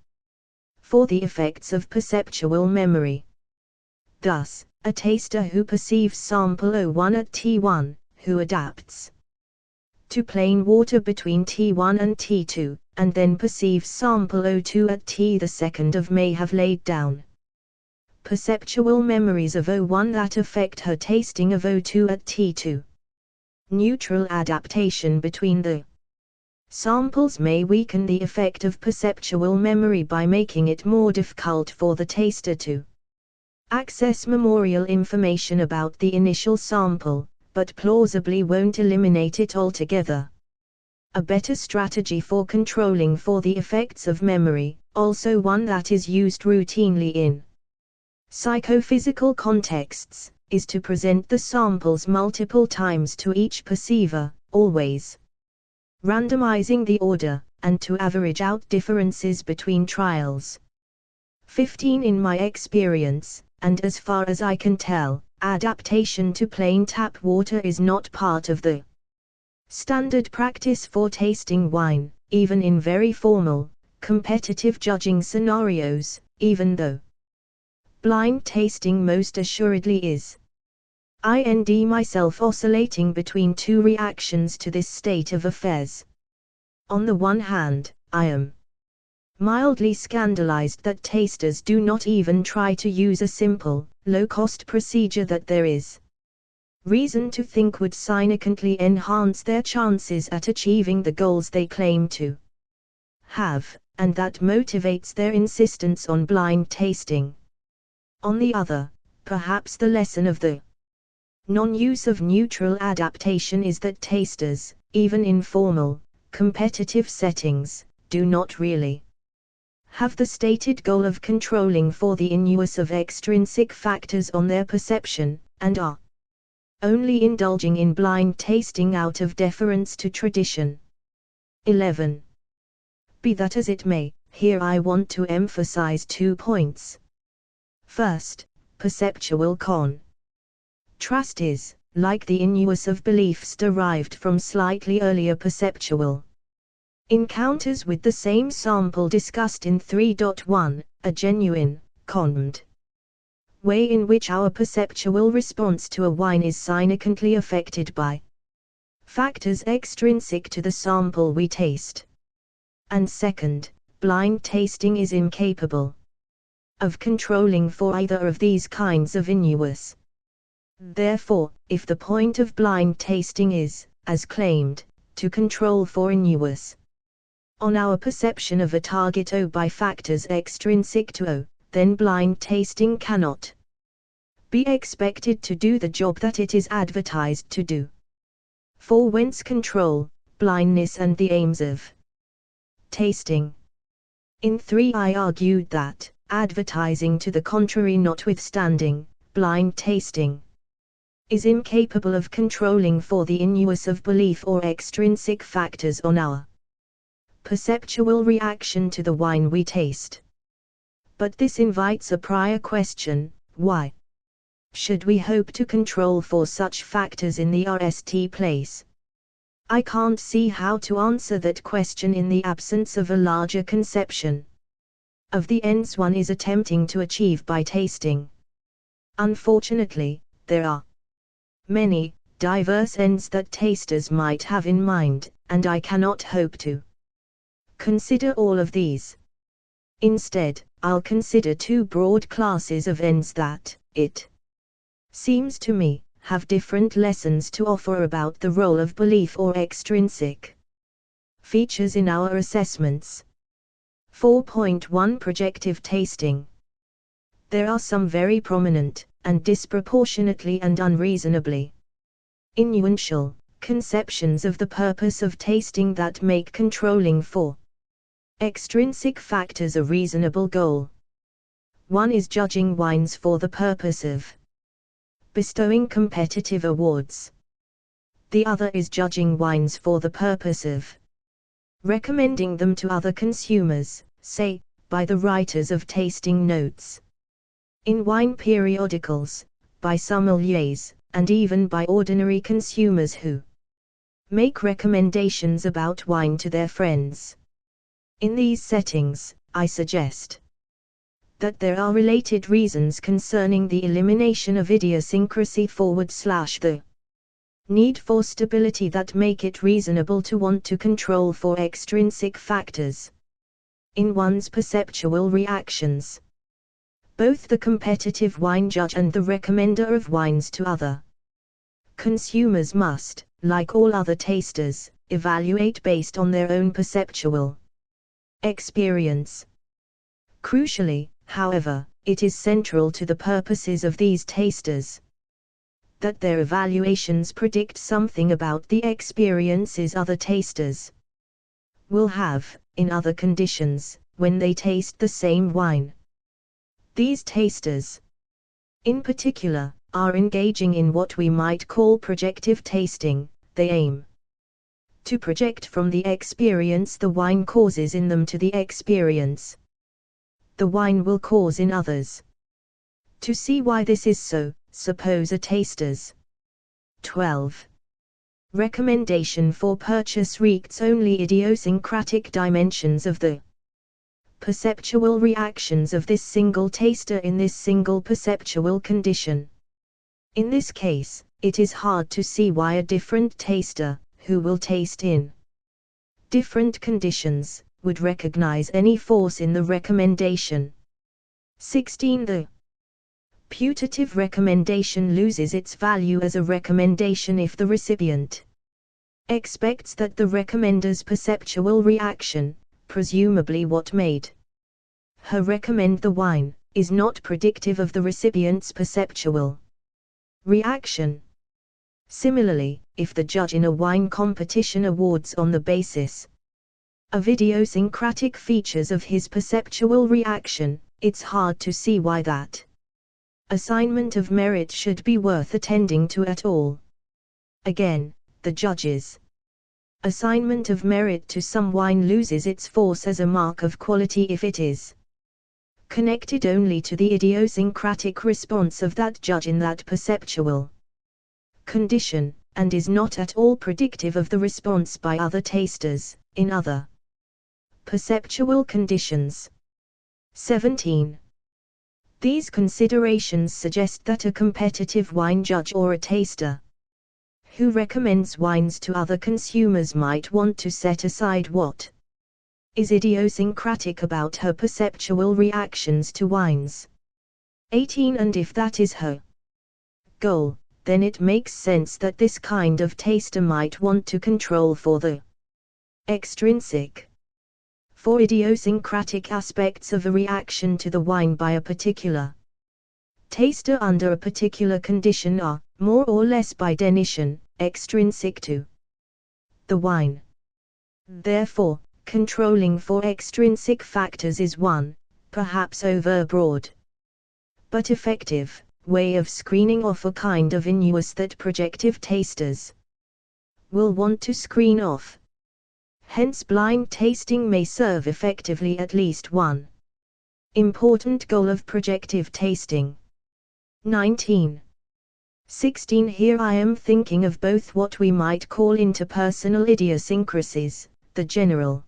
for the effects of perceptual memory. Thus, a taster who perceives sample O1 at T1, who adapts to plain water between T1 and T2, and then perceives sample O2 at T2 may have laid down perceptual memories of O1 that affect her tasting of O2 at T2. Neutral adaptation between the samples may weaken the effect of perceptual memory by making it more difficult for the taster to access memorial information about the initial sample, but plausibly won't eliminate it altogether. A better strategy for controlling for the effects of memory, also one that is used routinely in psychophysical contexts, is to present the samples multiple times to each perceiver, always randomizing the order, and to average out differences between trials. 15. In my experience, and as far as I can tell, adaptation to plain tap water is not part of the standard practice for tasting wine, even in very formal, competitive judging scenarios, even though blind tasting most assuredly is. I find myself oscillating between two reactions to this state of affairs. On the one hand, I am mildly scandalized that tasters do not even try to use a simple, low-cost procedure that there is reason to think would significantly enhance their chances at achieving the goals they claim to have, and that motivates their insistence on blind tasting. On the other, perhaps the lesson of the non-use of neutral adaptation is that tasters, even in formal, competitive settings, do not really have the stated goal of controlling for the innuence of extrinsic factors on their perception, and are only indulging in blind tasting out of deference to tradition. 11. Be that as it may, here I want to emphasize 2 points. First, perceptual contrast is, like the innuus of beliefs derived from slightly earlier perceptual encounters with the same sample discussed in 3.1, a genuine, conned way in which our perceptual response to a wine is significantly affected by factors extrinsic to the sample we taste. And second, blind tasting is incapable of controlling for either of these kinds of innuus. Therefore, if the point of blind tasting is, as claimed, to control for innuus on our perception of a target O by factors extrinsic to O, then blind tasting cannot be expected to do the job that it is advertised to do. For whence control, blindness and the aims of tasting. In 3 I argued that, advertising to the contrary notwithstanding, blind tasting is incapable of controlling for the innuus of belief or extrinsic factors on our perceptual reaction to the wine we taste. But this invites a prior question: why should we hope to control for such factors in the RST place? I can't see how to answer that question in the absence of a larger conception of the ends one is attempting to achieve by tasting. Unfortunately, there are many, diverse ends that tasters might have in mind, and I cannot hope to consider all of these. Instead, I'll consider two broad classes of ends that, it seems to me, have different lessons to offer about the role of belief or extrinsic features in our assessments. 4.1 Projective tasting. There are some very prominent, and disproportionately and unreasonably influential, conceptions of the purpose of tasting that make controlling for extrinsic factors a reasonable goal. One is judging wines for the purpose of bestowing competitive awards. The other is judging wines for the purpose of recommending them to other consumers, say, by the writers of tasting notes in wine periodicals, by sommeliers, and even by ordinary consumers who make recommendations about wine to their friends. In these settings, I suggest that there are related reasons concerning the elimination of idiosyncrasy / the need for stability that make it reasonable to want to control for extrinsic factors in one's perceptual reactions. Both the competitive wine judge and the recommender of wines to other consumers must, like all other tasters, evaluate based on their own perceptual experience. Crucially, however, it is central to the purposes of these tasters that their evaluations predict something about the experiences other tasters will have, in other conditions, when they taste the same wine. These tasters, in particular, are engaging in what we might call projective tasting. They aim to project from the experience the wine causes in them to the experience the wine will cause in others. To see why this is so, suppose a taster's 12. recommendation for purchase reads only idiosyncratic dimensions of the perceptual reactions of this single taster in this single perceptual condition. In this case, it is hard to see why a different taster, who will taste in different conditions, would recognize any force in the recommendation. 16. The putative recommendation loses its value as a recommendation if the recipient expects that the recommender's perceptual reaction, presumably what made her recommend the wine, is not predictive of the recipient's perceptual reaction. Similarly, if the judge in a wine competition awards on the basis of idiosyncratic features of his perceptual reaction, it's hard to see why that assignment of merit should be worth attending to at all. Again, the judge's assignment of merit to some wine loses its force as a mark of quality if it is connected only to the idiosyncratic response of that judge in that perceptual condition, and is not at all predictive of the response by other tasters, in other perceptual conditions. 17. These considerations suggest that a competitive wine judge or a taster who recommends wines to other consumers might want to set aside what is idiosyncratic about her perceptual reactions to wines. 18. And if that is her goal, then it makes sense that this kind of taster might want to control for the extrinsic, for idiosyncratic aspects of a reaction to the wine by a particular taster under a particular condition are, more or less by definition, extrinsic to the wine. Therefore, controlling for extrinsic factors is one, perhaps overbroad, but effective, way of screening off a kind of innuendo that projective tasters will want to screen off. Hence blind tasting may serve effectively at least one important goal of projective tasting. 19. 16. Here I am thinking of both what we might call interpersonal idiosyncrasies, the general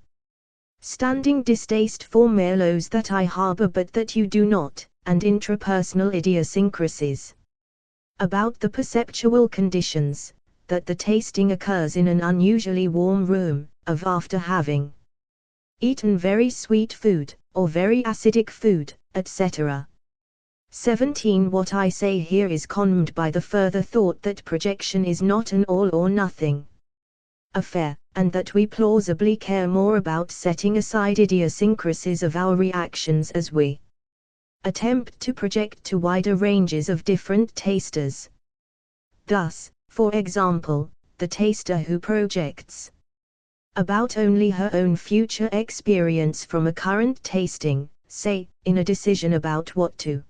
standing distaste for merlots that I harbor but that you do not, and intrapersonal idiosyncrasies about the perceptual conditions, that the tasting occurs in an unusually warm room, of after having eaten very sweet food, or very acidic food, etc. 17. What I say here is confirmed by the further thought that projection is not an all or nothing affair, and that we plausibly care more about setting aside idiosyncrasies of our reactions as we attempt to project to wider ranges of different tasters. Thus, for example, the taster who projects about only her own future experience from a current tasting, say, in a decision about what to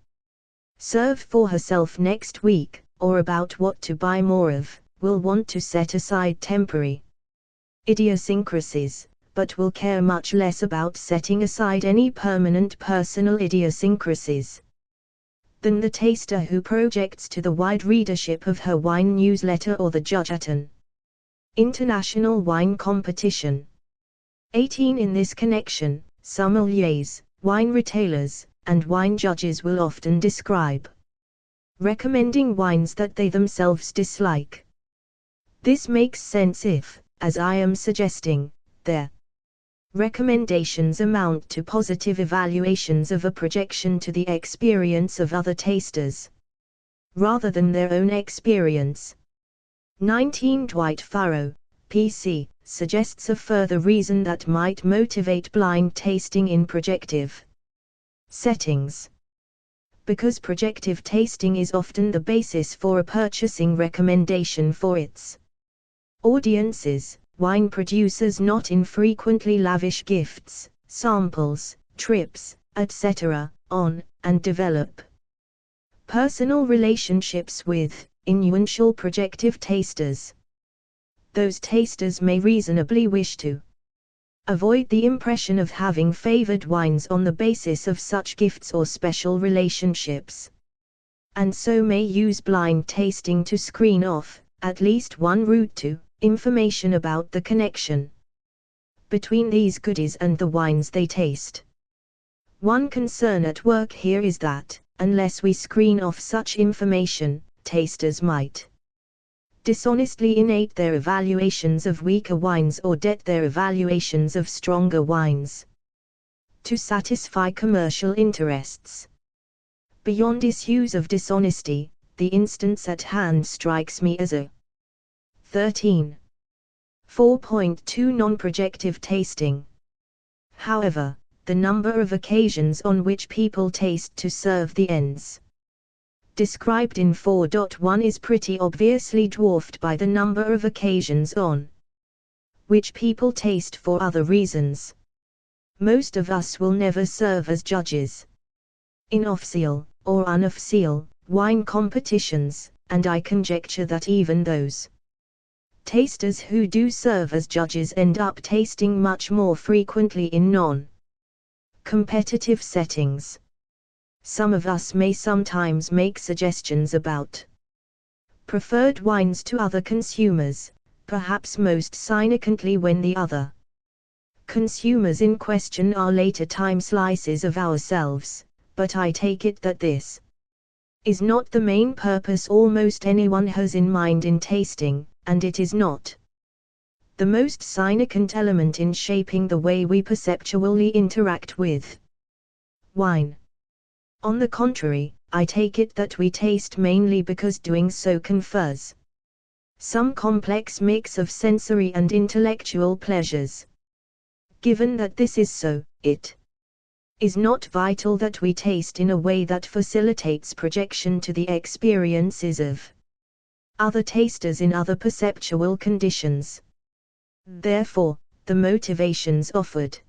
serve for herself next week, or about what to buy more of, will want to set aside temporary idiosyncrasies, but will care much less about setting aside any permanent personal idiosyncrasies than the taster who projects to the wide readership of her wine newsletter or the judge at an international wine competition. 18. In this connection, sommeliers, wine retailers, and wine judges will often describe recommending wines that they themselves dislike. This makes sense if, as I am suggesting, their recommendations amount to positive evaluations of a projection to the experience of other tasters, rather than their own experience. 19. Dwight Furrow, P.C., suggests a further reason that might motivate blind tasting in projective settings. Because projective tasting is often the basis for a purchasing recommendation for its audiences, wine producers not infrequently lavish gifts, samples, trips, etc., on, and develop personal relationships with influential projective tasters. Those tasters may reasonably wish to avoid the impression of having favored wines on the basis of such gifts or special relationships, and so may use blind tasting to screen off, at least one route to information about the connection between these goodies and the wines they taste. One concern at work here is that, unless we screen off such information, tasters might dishonestly innate their evaluations of weaker wines or debt their evaluations of stronger wines to satisfy commercial interests. Beyond issues of dishonesty, the instance at hand strikes me as a 13. 4.2 Non-projective tasting. However, the number of occasions on which people taste to serve the ends described in 4.1 is pretty obviously dwarfed by the number of occasions on which people taste for other reasons. Most of us will never serve as judges in official or unofficial wine competitions, and I conjecture that even those tasters who do serve as judges end up tasting much more frequently in non-competitive settings. Some of us may sometimes make suggestions about preferred wines to other consumers, perhaps most significantly when the other consumers in question are later time slices of ourselves, but I take it that this is not the main purpose almost anyone has in mind in tasting, and it is not the most significant element in shaping the way we perceptually interact with wine. On the contrary, I take it that we taste mainly because doing so confers some complex mix of sensory and intellectual pleasures. Given that this is so, it is not vital that we taste in a way that facilitates projection to the experiences of other tasters in other perceptual conditions. Therefore, the motivations offered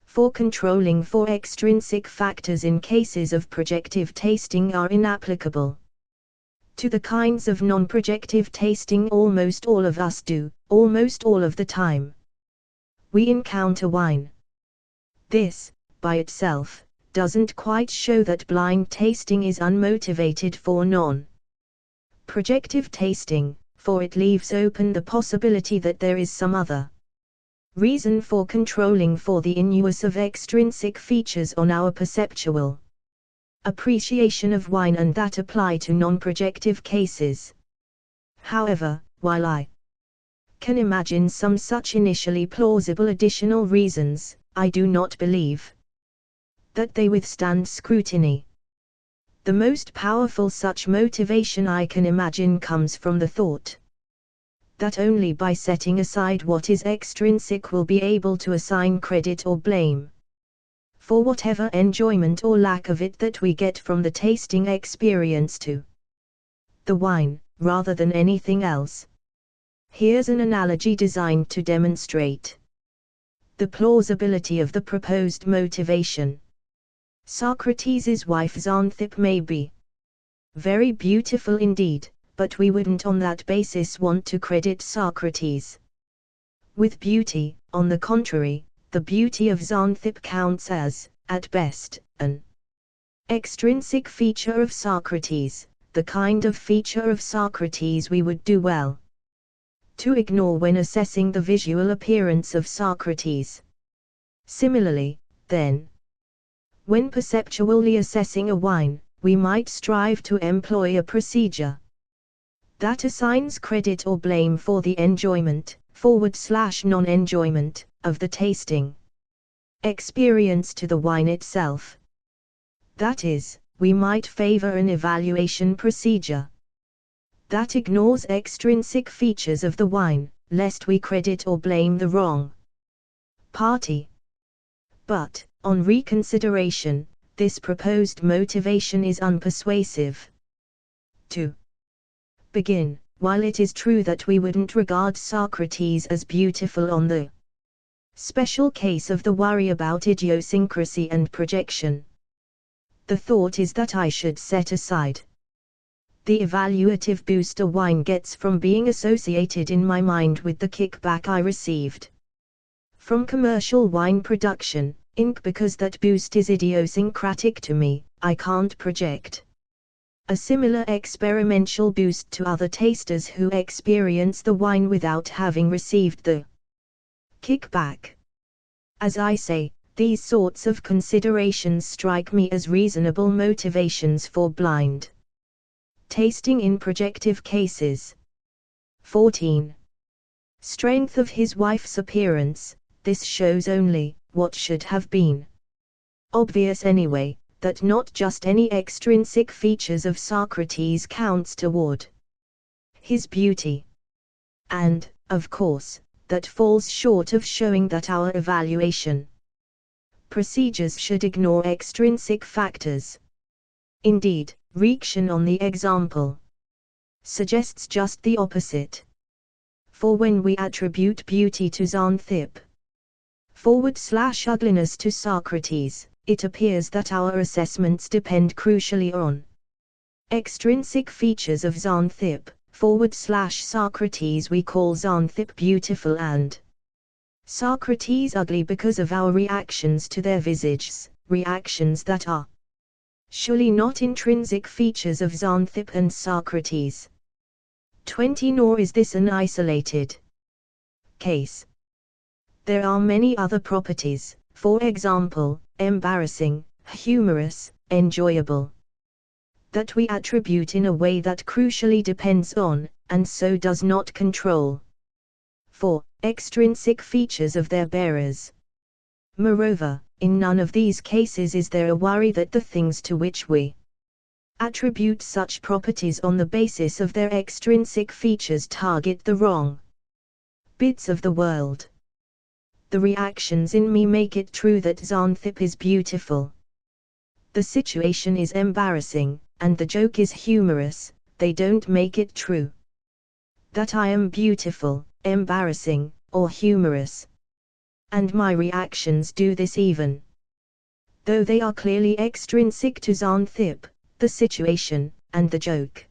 for controlling for extrinsic factors in cases of projective tasting are inapplicable to the kinds of non-projective tasting almost all of us do, almost all of the time we encounter wine. This, by itself, doesn't quite show that blind tasting is unmotivated for non-projective tasting, for it leaves open the possibility that there is some other reason for controlling for the inus of extrinsic features on our perceptual appreciation of wine and that apply to non-projective cases. However, while I can imagine some such initially plausible additional reasons, I do not believe that they withstand scrutiny. The most powerful such motivation I can imagine comes from the thought that only by setting aside what is extrinsic will be able to assign credit or blame for whatever enjoyment or lack of it that we get from the tasting experience to the wine, rather than anything else. Here's an analogy designed to demonstrate the plausibility of the proposed motivation. Socrates' wife Xanthip may be very beautiful indeed, but we wouldn't on that basis want to credit Socrates with beauty. On the contrary, the beauty of Xanthip counts as, at best, an extrinsic feature of Socrates, the kind of feature of Socrates we would do well to ignore when assessing the visual appearance of Socrates. Similarly, then, when perceptually assessing a wine, we might strive to employ a procedure that assigns credit or blame for the enjoyment, non-enjoyment, of the tasting experience to the wine itself. That is, we might favor an evaluation procedure that ignores extrinsic features of the wine, lest we credit or blame the wrong party. But, on reconsideration, this proposed motivation is unpersuasive. To begin, while it is true that we wouldn't regard Socrates as beautiful on the special case of the worry about idiosyncrasy and projection, the thought is that I should set aside the evaluative boost a wine gets from being associated in my mind with the kickback I received from commercial wine production, because that boost is idiosyncratic to me. I can't project a similar experimental boost to other tasters who experience the wine without having received the kickback. As I say, these sorts of considerations strike me as reasonable motivations for blind tasting in projective cases. 14. Strength of his wife's appearance. This shows only what should have been obvious anyway, that not just any extrinsic features of Socrates counts toward his beauty. And, of course, that falls short of showing that our evaluation procedures should ignore extrinsic factors. Indeed, reaction on the example suggests just the opposite. For when we attribute beauty to Xanthip, /ugliness to Socrates, it appears that our assessments depend crucially on extrinsic features of Xanthip, /Socrates. We call Xanthip beautiful and Socrates ugly because of our reactions to their visages, reactions that are Surely not intrinsic features of Xanthip and Socrates. 20. Nor is this an isolated case. There are many other properties, for example, embarrassing, humorous, enjoyable, that we attribute in a way that crucially depends on, and so does not control, 4. Extrinsic features of their bearers. Moreover, in none of these cases is there a worry that the things to which we attribute such properties on the basis of their extrinsic features target the wrong bits of the world. The reactions in me make it true that Xanthip is beautiful. The situation is embarrassing, and the joke is humorous. They don't make it true that I am beautiful, embarrassing, or humorous. And my reactions do this even though they are clearly extrinsic to Xanthip, the situation, and the joke.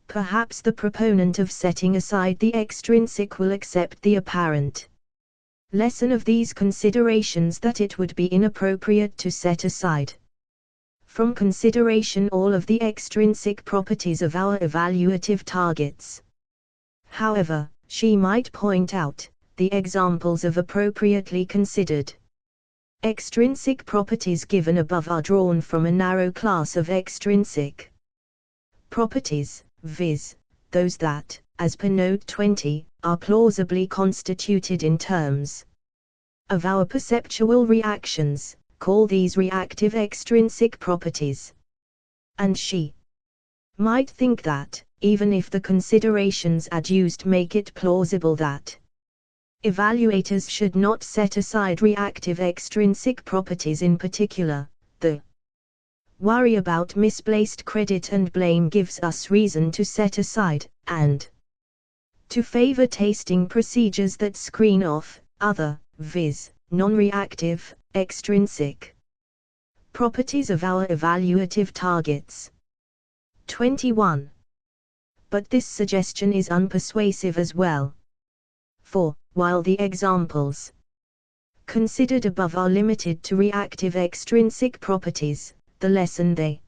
Perhaps the proponent of setting aside the extrinsic will accept the apparent lesson of these considerations that it would be inappropriate to set aside from consideration all of the extrinsic properties of our evaluative targets. However, she might point out, the examples of appropriately considered extrinsic properties given above are drawn from a narrow class of extrinsic properties, viz., those that, as per note 20, are plausibly constituted in terms of our perceptual reactions. Call these reactive extrinsic properties. And she might think that, even if the considerations adduced make it plausible that evaluators should not set aside reactive extrinsic properties in particular, the worry about misplaced credit and blame gives us reason to set aside, and to favor tasting procedures that screen off other, viz., non-reactive, extrinsic properties of our evaluative targets. 21. But this suggestion is unpersuasive as well. For, while the examples considered above are limited to reactive extrinsic properties, the lesson they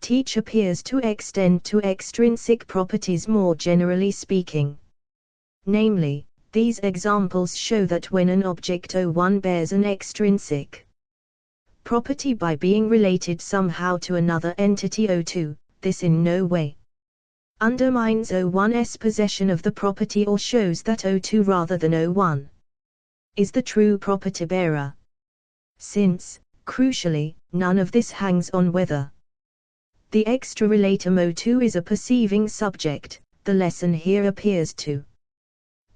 teach appears to extend to extrinsic properties more generally speaking. Namely, these examples show that when an object O1 bears an extrinsic property by being related somehow to another entity O2, this in no way undermines O1's possession of the property or shows that O2 rather than O1 is the true property bearer. Since, crucially, none of this hangs on whether the extra relatum O2 is a perceiving subject, the lesson here appears to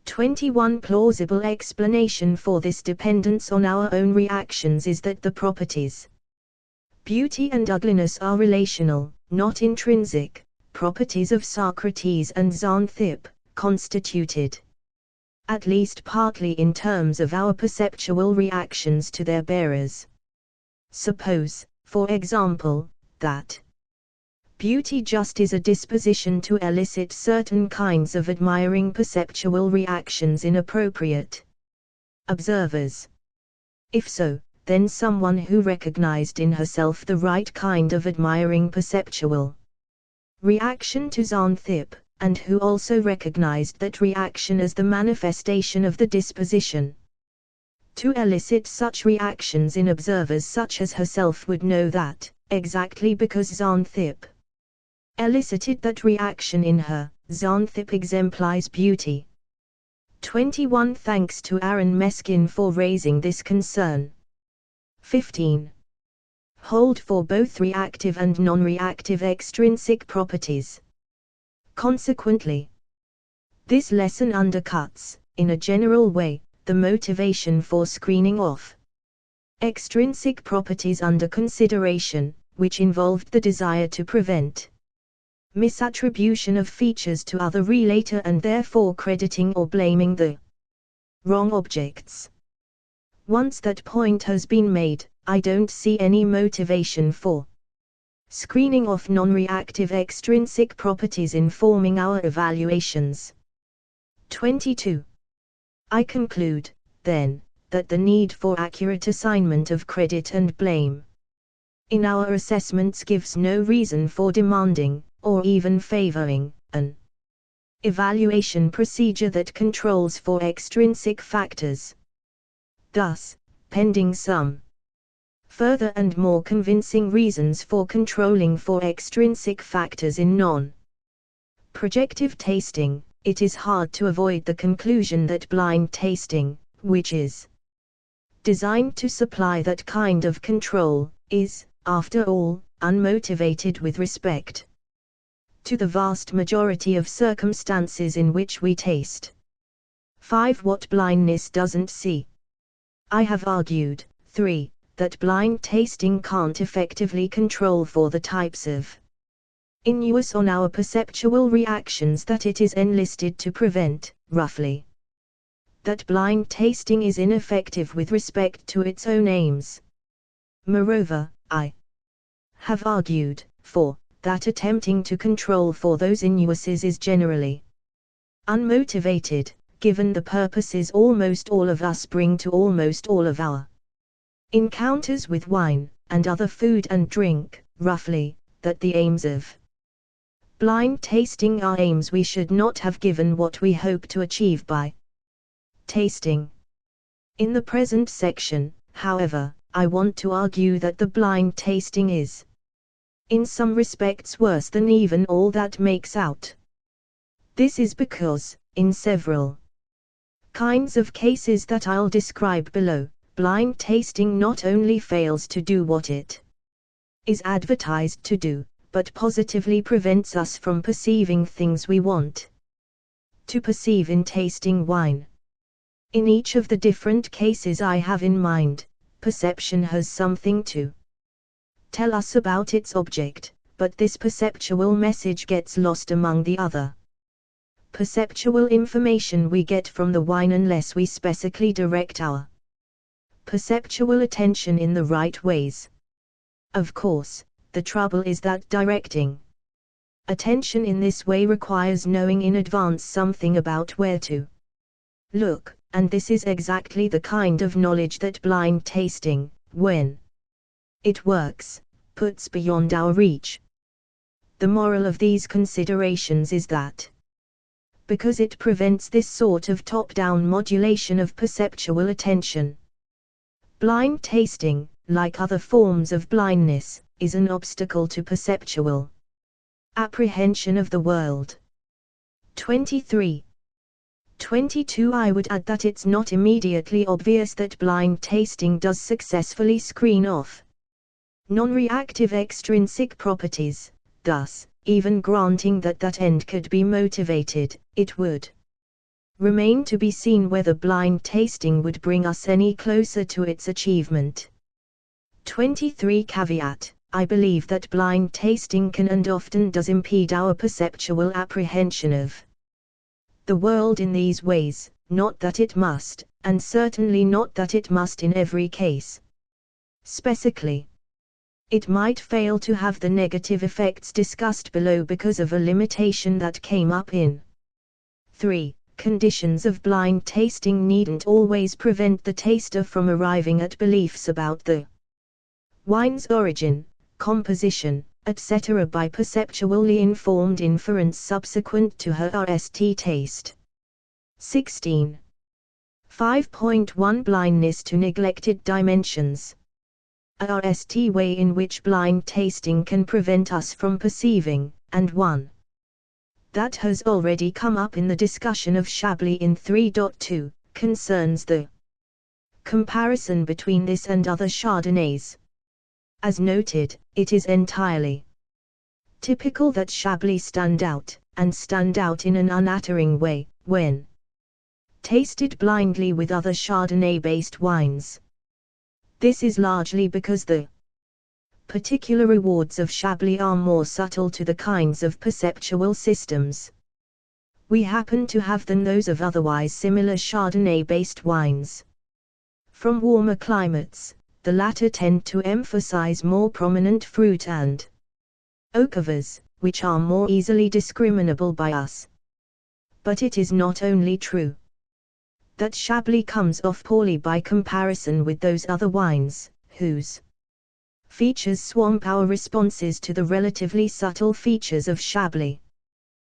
21. Plausible explanation for this dependence on our own reactions is that the properties beauty and ugliness are relational, not intrinsic, properties of Socrates and Xanthip, constituted at least partly in terms of our perceptual reactions to their bearers. Suppose, for example, that beauty just is a disposition to elicit certain kinds of admiring perceptual reactions in appropriate observers. If so, then someone who recognized in herself the right kind of admiring perceptual reaction to Xanthip, and who also recognized that reaction as the manifestation of the disposition to elicit such reactions in observers such as herself would know that, exactly because Xanthip elicited that reaction in her, Xanthip exemplifies beauty. 21. Thanks to Aaron Meskin for raising this concern. 15. Hold for both reactive and non-reactive extrinsic properties. Consequently, this lesson undercuts, in a general way, the motivation for screening off extrinsic properties under consideration, which involved the desire to prevent misattribution of features to other relator and therefore crediting or blaming the wrong objects. Once that point has been made, I don't see any motivation for screening off non-reactive extrinsic properties informing our evaluations. 22. I conclude, then, that the need for accurate assignment of credit and blame in our assessments gives no reason for demanding, or even favoring, an evaluation procedure that controls for extrinsic factors. Thus, pending some further and more convincing reasons for controlling for extrinsic factors in non-projective tasting, it is hard to avoid the conclusion that blind tasting, which is designed to supply that kind of control, is, after all, unmotivated with respect to the vast majority of circumstances in which we taste. 5. What blindness doesn't see. I have argued, 3, that blind tasting can't effectively control for the types of inus on our perceptual reactions that it is enlisted to prevent, roughly. That blind tasting is ineffective with respect to its own aims. Moreover, I have argued, 4, that attempting to control for those inuses is generally unmotivated, given the purposes almost all of us bring to almost all of our encounters with wine, and other food and drink, roughly, that the aims of blind tasting are aims we should not have given what we hope to achieve by tasting. In the present section, however, I want to argue that the blind tasting is, in some respects, worse than even all that makes out. This is because, in several kinds of cases that I'll describe below, blind tasting not only fails to do what it is advertised to do, but positively prevents us from perceiving things we want to perceive in tasting wine. In each of the different cases I have in mind, perception has something to tell us about its object, but this perceptual message gets lost among the other perceptual information we get from the wine unless we specifically direct our perceptual attention in the right ways. Of course, the trouble is that directing attention in this way requires knowing in advance something about where to look, and this is exactly the kind of knowledge that blind tasting, when it works, puts beyond our reach. The moral of these considerations is that because it prevents this sort of top-down modulation of perceptual attention, blind tasting, like other forms of blindness, is an obstacle to perceptual apprehension of the world. 23. 22. I would add that it's not immediately obvious that blind tasting does successfully screen off non-reactive extrinsic properties. Thus, even granting that that end could be motivated, it would remain to be seen whether blind tasting would bring us any closer to its achievement. 23. Caveat: I believe that blind tasting can and often does impede our perceptual apprehension of the world in these ways, not that it must, and certainly not that it must in every case. Specifically, it might fail to have the negative effects discussed below because of a limitation that came up in 3. Conditions of blind tasting needn't always prevent the taster from arriving at beliefs about the wine's origin, composition, etc. by perceptually informed inference subsequent to her RST taste. 16. 5.1 Blindness to neglected dimensions. A RST way in which blind tasting can prevent us from perceiving, and one that has already come up in the discussion of Chablis in 3.2, concerns the comparison between this and other Chardonnays. As noted, it is entirely typical that Chablis stand out in an unattering way, when tasted blindly with other Chardonnay-based wines. This is largely because the particular rewards of Chablis are more subtle to the kinds of perceptual systems we happen to have than those of otherwise similar Chardonnay-based wines. From warmer climates, the latter tend to emphasize more prominent fruit and oak-covers, which are more easily discriminable by us. But it is not only true that Chablis comes off poorly by comparison with those other wines, whose features swamp our responses to the relatively subtle features of Chablis.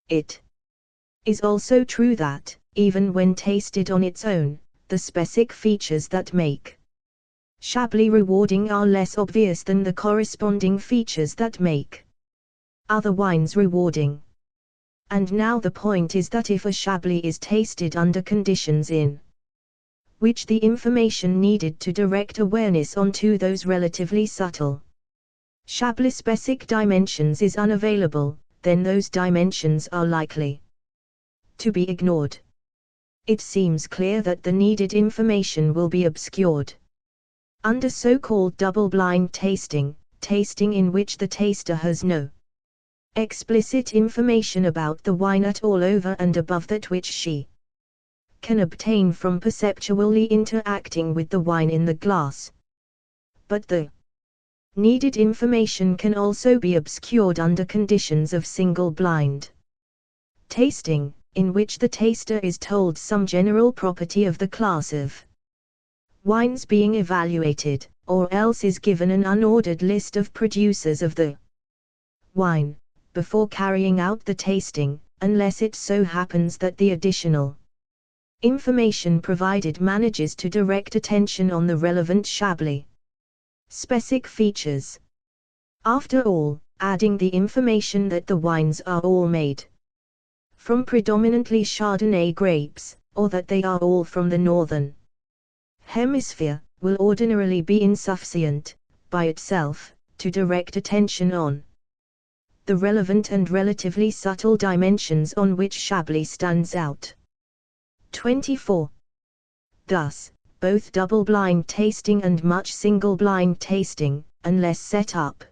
It is also true that, even when tasted on its own, the specific features that make Chablis rewarding are less obvious than the corresponding features that make other wines rewarding. And now the point is that if a Chablis is tasted under conditions in which the information needed to direct awareness onto those relatively subtle Chablis specific dimensions is unavailable, then those dimensions are likely to be ignored. It seems clear that the needed information will be obscured. Under so-called double-blind tasting, tasting in which the taster has no explicit information about the wine at all over and above that which she can obtain from perceptually interacting with the wine in the glass. But the needed information can also be obscured under conditions of single-blind tasting, in which the taster is told some general property of the class of wines being evaluated, or else is given an unordered list of producers of the wine, before carrying out the tasting, unless it so happens that the additional information provided manages to direct attention on the relevant Chablis specific features. After all, adding the information that the wines are all made from predominantly Chardonnay grapes, or that they are all from the northern hemisphere, will ordinarily be insufficient, by itself, to direct attention on the relevant and relatively subtle dimensions on which Chablis stands out. 24. Thus, both double-blind tasting and much single-blind tasting, unless set up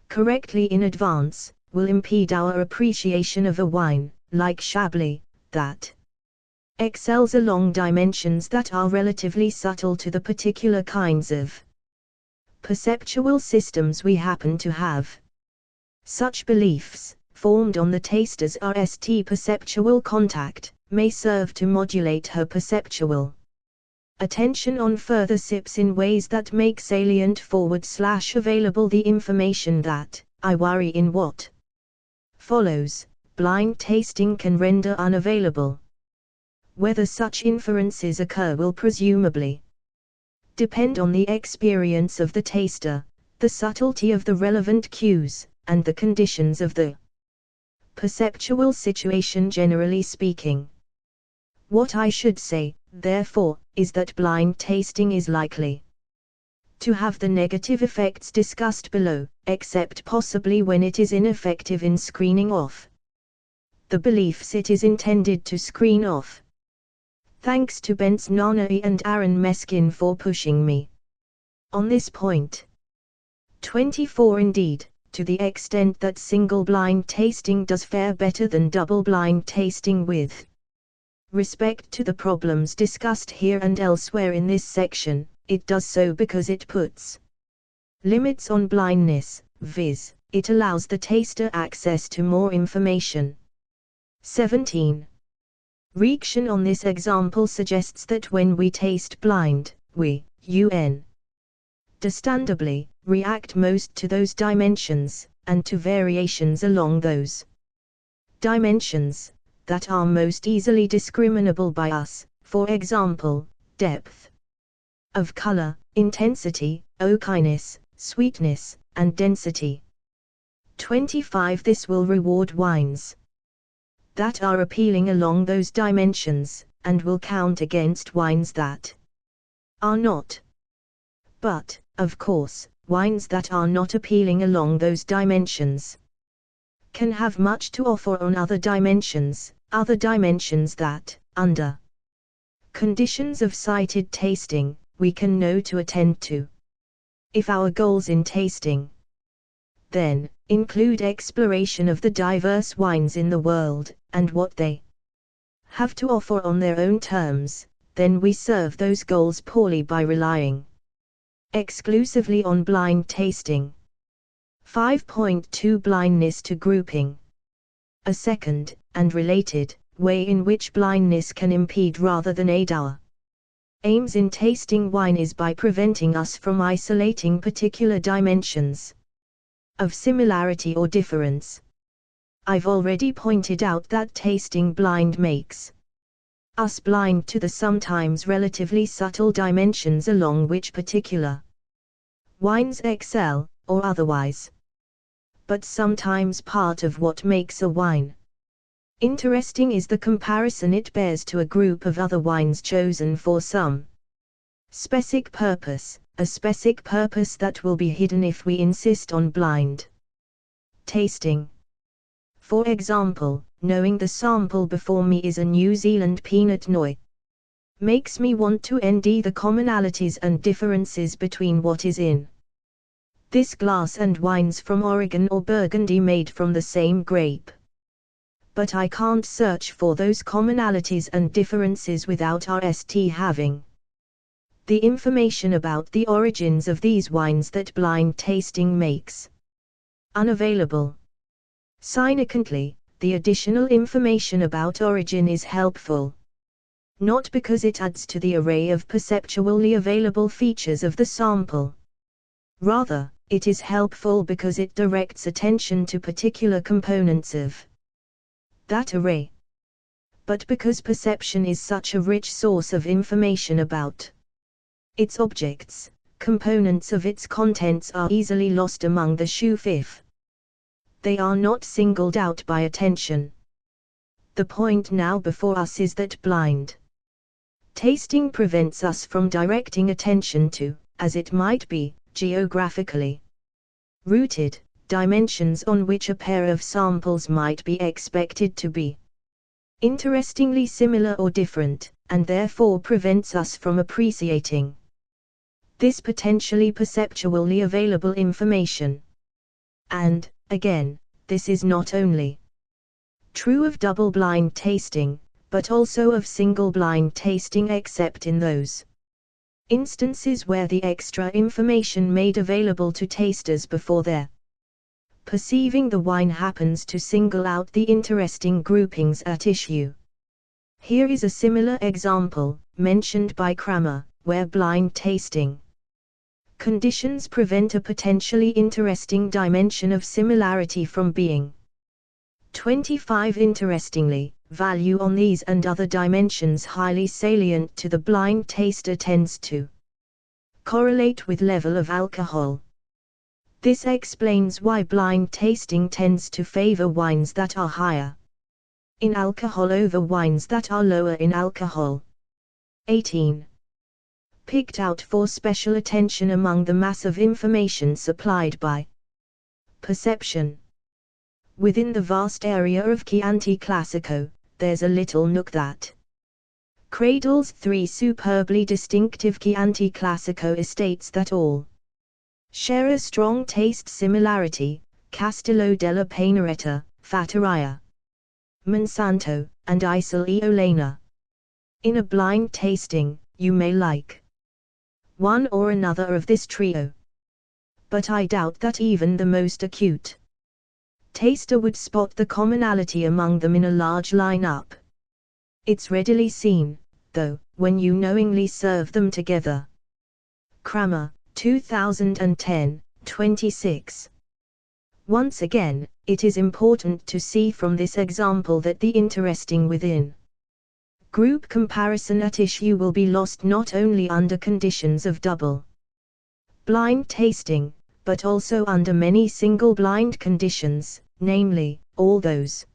correctly in advance, will impede our appreciation of a wine, like Chablis, that excels along dimensions that are relatively subtle to the particular kinds of perceptual systems we happen to have. Such beliefs, formed on the taster's RST perceptual contact, may serve to modulate her perceptual attention on further sips in ways that make salient /available the information that, I worry in what follows, blind tasting can render unavailable. Whether such inferences occur will presumably depend on the experience of the taster, the subtlety of the relevant cues, and the conditions of the perceptual situation generally speaking. What I should say, therefore, is that blind tasting is likely to have the negative effects discussed below, except possibly when it is ineffective in screening off the beliefs it is intended to screen off. Thanks to Bence Nanai and Aaron Meskin for pushing me on this point. 24. Indeed, to the extent that single-blind tasting does fare better than double-blind tasting with respect to the problems discussed here and elsewhere in this section, it does so because it puts limits on blindness, viz., it allows the taster access to more information. 17. Reaction on this example suggests that when we taste blind, we, understandably, react most to those dimensions, and to variations along those dimensions, that are most easily discriminable by us, for example, depth of color, intensity, oakiness, sweetness, and density. 25. This will reward wines that are appealing along those dimensions, and will count against wines that are not. But, of course, wines that are not appealing along those dimensions can have much to offer on other dimensions that, under conditions of sighted tasting, we can know to attend to. If our goals in tasting, then, include exploration of the diverse wines in the world, and what they have to offer on their own terms, then we serve those goals poorly by relying exclusively on blind tasting. 5.2 Blindness to grouping. A second, and related, way in which blindness can impede rather than aid our aims in tasting wine is by preventing us from isolating particular dimensions of similarity or difference. I've already pointed out that tasting blind makes us blind to the sometimes relatively subtle dimensions along which particular wines excel, or otherwise. But sometimes part of what makes a wine interesting is the comparison it bears to a group of other wines chosen for some specific purpose, a specific purpose that will be hidden if we insist on blind tasting. For example, knowing the sample before me is a New Zealand Pinot Noir makes me want to ND the commonalities and differences between what is in this glass and wines from Oregon or Burgundy made from the same grape. But I can't search for those commonalities and differences without RST having the information about the origins of these wines that blind tasting makes unavailable. Significantly, the additional information about origin is helpful, not because it adds to the array of perceptually available features of the sample. Rather, it is helpful because it directs attention to particular components of that array. But because perception is such a rich source of information about its objects, components of its contents are easily lost among the sheaf if they are not singled out by attention. The point now before us is that blind tasting prevents us from directing attention to, as it might be, geographically rooted dimensions on which a pair of samples might be expected to be interestingly similar or different, and therefore prevents us from appreciating this potentially perceptually available information. And, again, this is not only true of double-blind tasting, but also of single-blind tasting except in those instances where the extra information made available to tasters before their perceiving the wine happens to single out the interesting groupings at issue. Here is a similar example, mentioned by Kramer, where blind tasting conditions prevent a potentially interesting dimension of similarity from being 25. Interestingly, value on these and other dimensions highly salient to the blind taster tends to correlate with level of alcohol. This explains why blind tasting tends to favor wines that are higher in alcohol over wines that are lower in alcohol. 18. Picked out for special attention among the mass of information supplied by perception. Within the vast area of Chianti Classico, there's a little nook that cradles 3 superbly distinctive Chianti Classico estates that all share a strong taste similarity: Castello della Pineretta, Fattoria, Monsanto, and Isole Eolena. In a blind tasting, you may like one or another of this trio, but I doubt that even the most acute taster would spot the commonality among them in a large lineup. It's readily seen, though, when you knowingly serve them together. Kramer, 2010, 26. Once again, it is important to see from this example that the interesting within group comparison at issue will be lost not only under conditions of double blind tasting, but also under many single blind conditions, namely, all those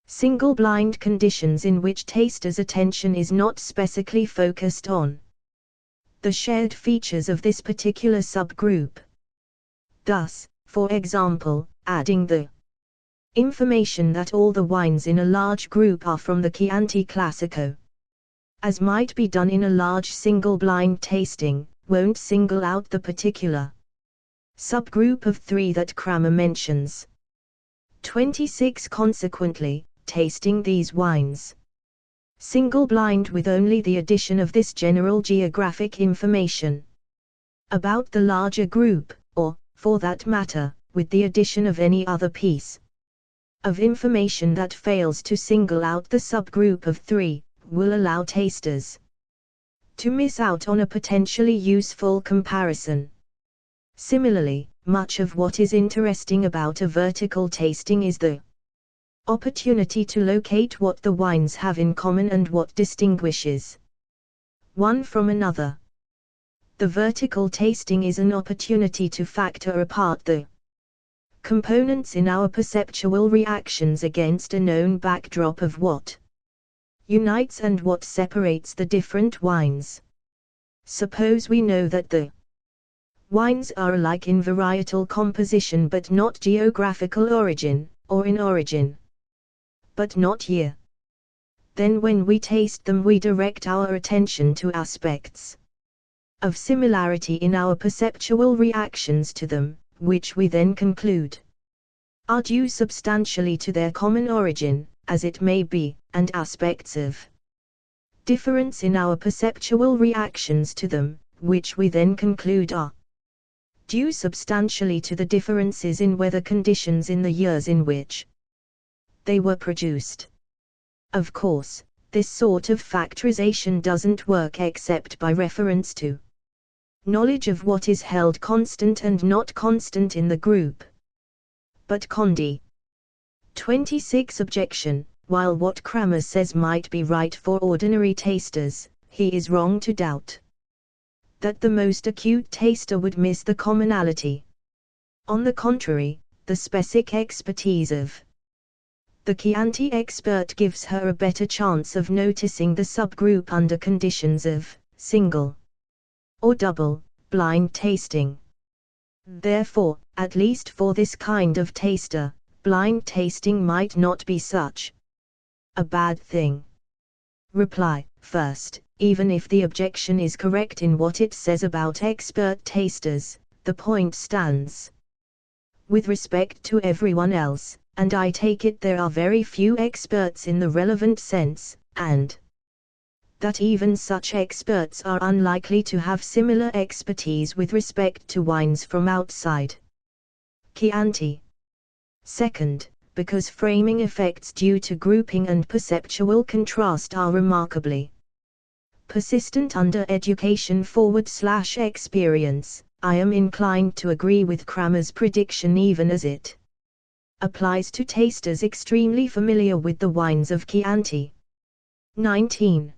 single blind conditions in which taster's attention is not specifically focused on the shared features of this particular subgroup. Thus, for example, adding the information that all the wines in a large group are from the Chianti Classico, as might be done in a large single blind tasting, won't single out the particular subgroup of 3 that Kramer mentions. 26. Consequently, tasting these wines single blind with only the addition of this general geographic information about the larger group, or, for that matter, with the addition of any other piece of information that fails to single out the subgroup of 3, will allow tasters to miss out on a potentially useful comparison. Similarly, much of what is interesting about a vertical tasting is the opportunity to locate what the wines have in common and what distinguishes one from another. The vertical tasting is an opportunity to factor apart the components in our perceptual reactions against a known backdrop of what unites and what separates the different wines. Suppose we know that the wines are alike in varietal composition but not geographical origin, or in origin but not year. Then when we taste them we direct our attention to aspects of similarity in our perceptual reactions to them, which we then conclude are due substantially to their common origin, as it may be, and aspects of difference in our perceptual reactions to them, which we then conclude are due substantially to the differences in weather conditions in the years in which they were produced. Of course, this sort of factorization doesn't work except by reference to knowledge of what is held constant and not constant in the group. But Condi 26 objection, while what Kramer says might be right for ordinary tasters, he is wrong to doubt that the most acute taster would miss the commonality. On the contrary, the specific expertise of the Chianti expert gives her a better chance of noticing the subgroup under conditions of single or double blind tasting. Therefore, at least for this kind of taster, blind tasting might not be such a bad thing. Reply: first, even if the objection is correct in what it says about expert tasters, the point stands with respect to everyone else, and I take it there are very few experts in the relevant sense, and that even such experts are unlikely to have similar expertise with respect to wines from outside Chianti. Second, because framing effects due to grouping and perceptual contrast are remarkably persistent under education/experience, I am inclined to agree with Kramer's prediction even as it applies to tasters extremely familiar with the wines of Chianti. 19.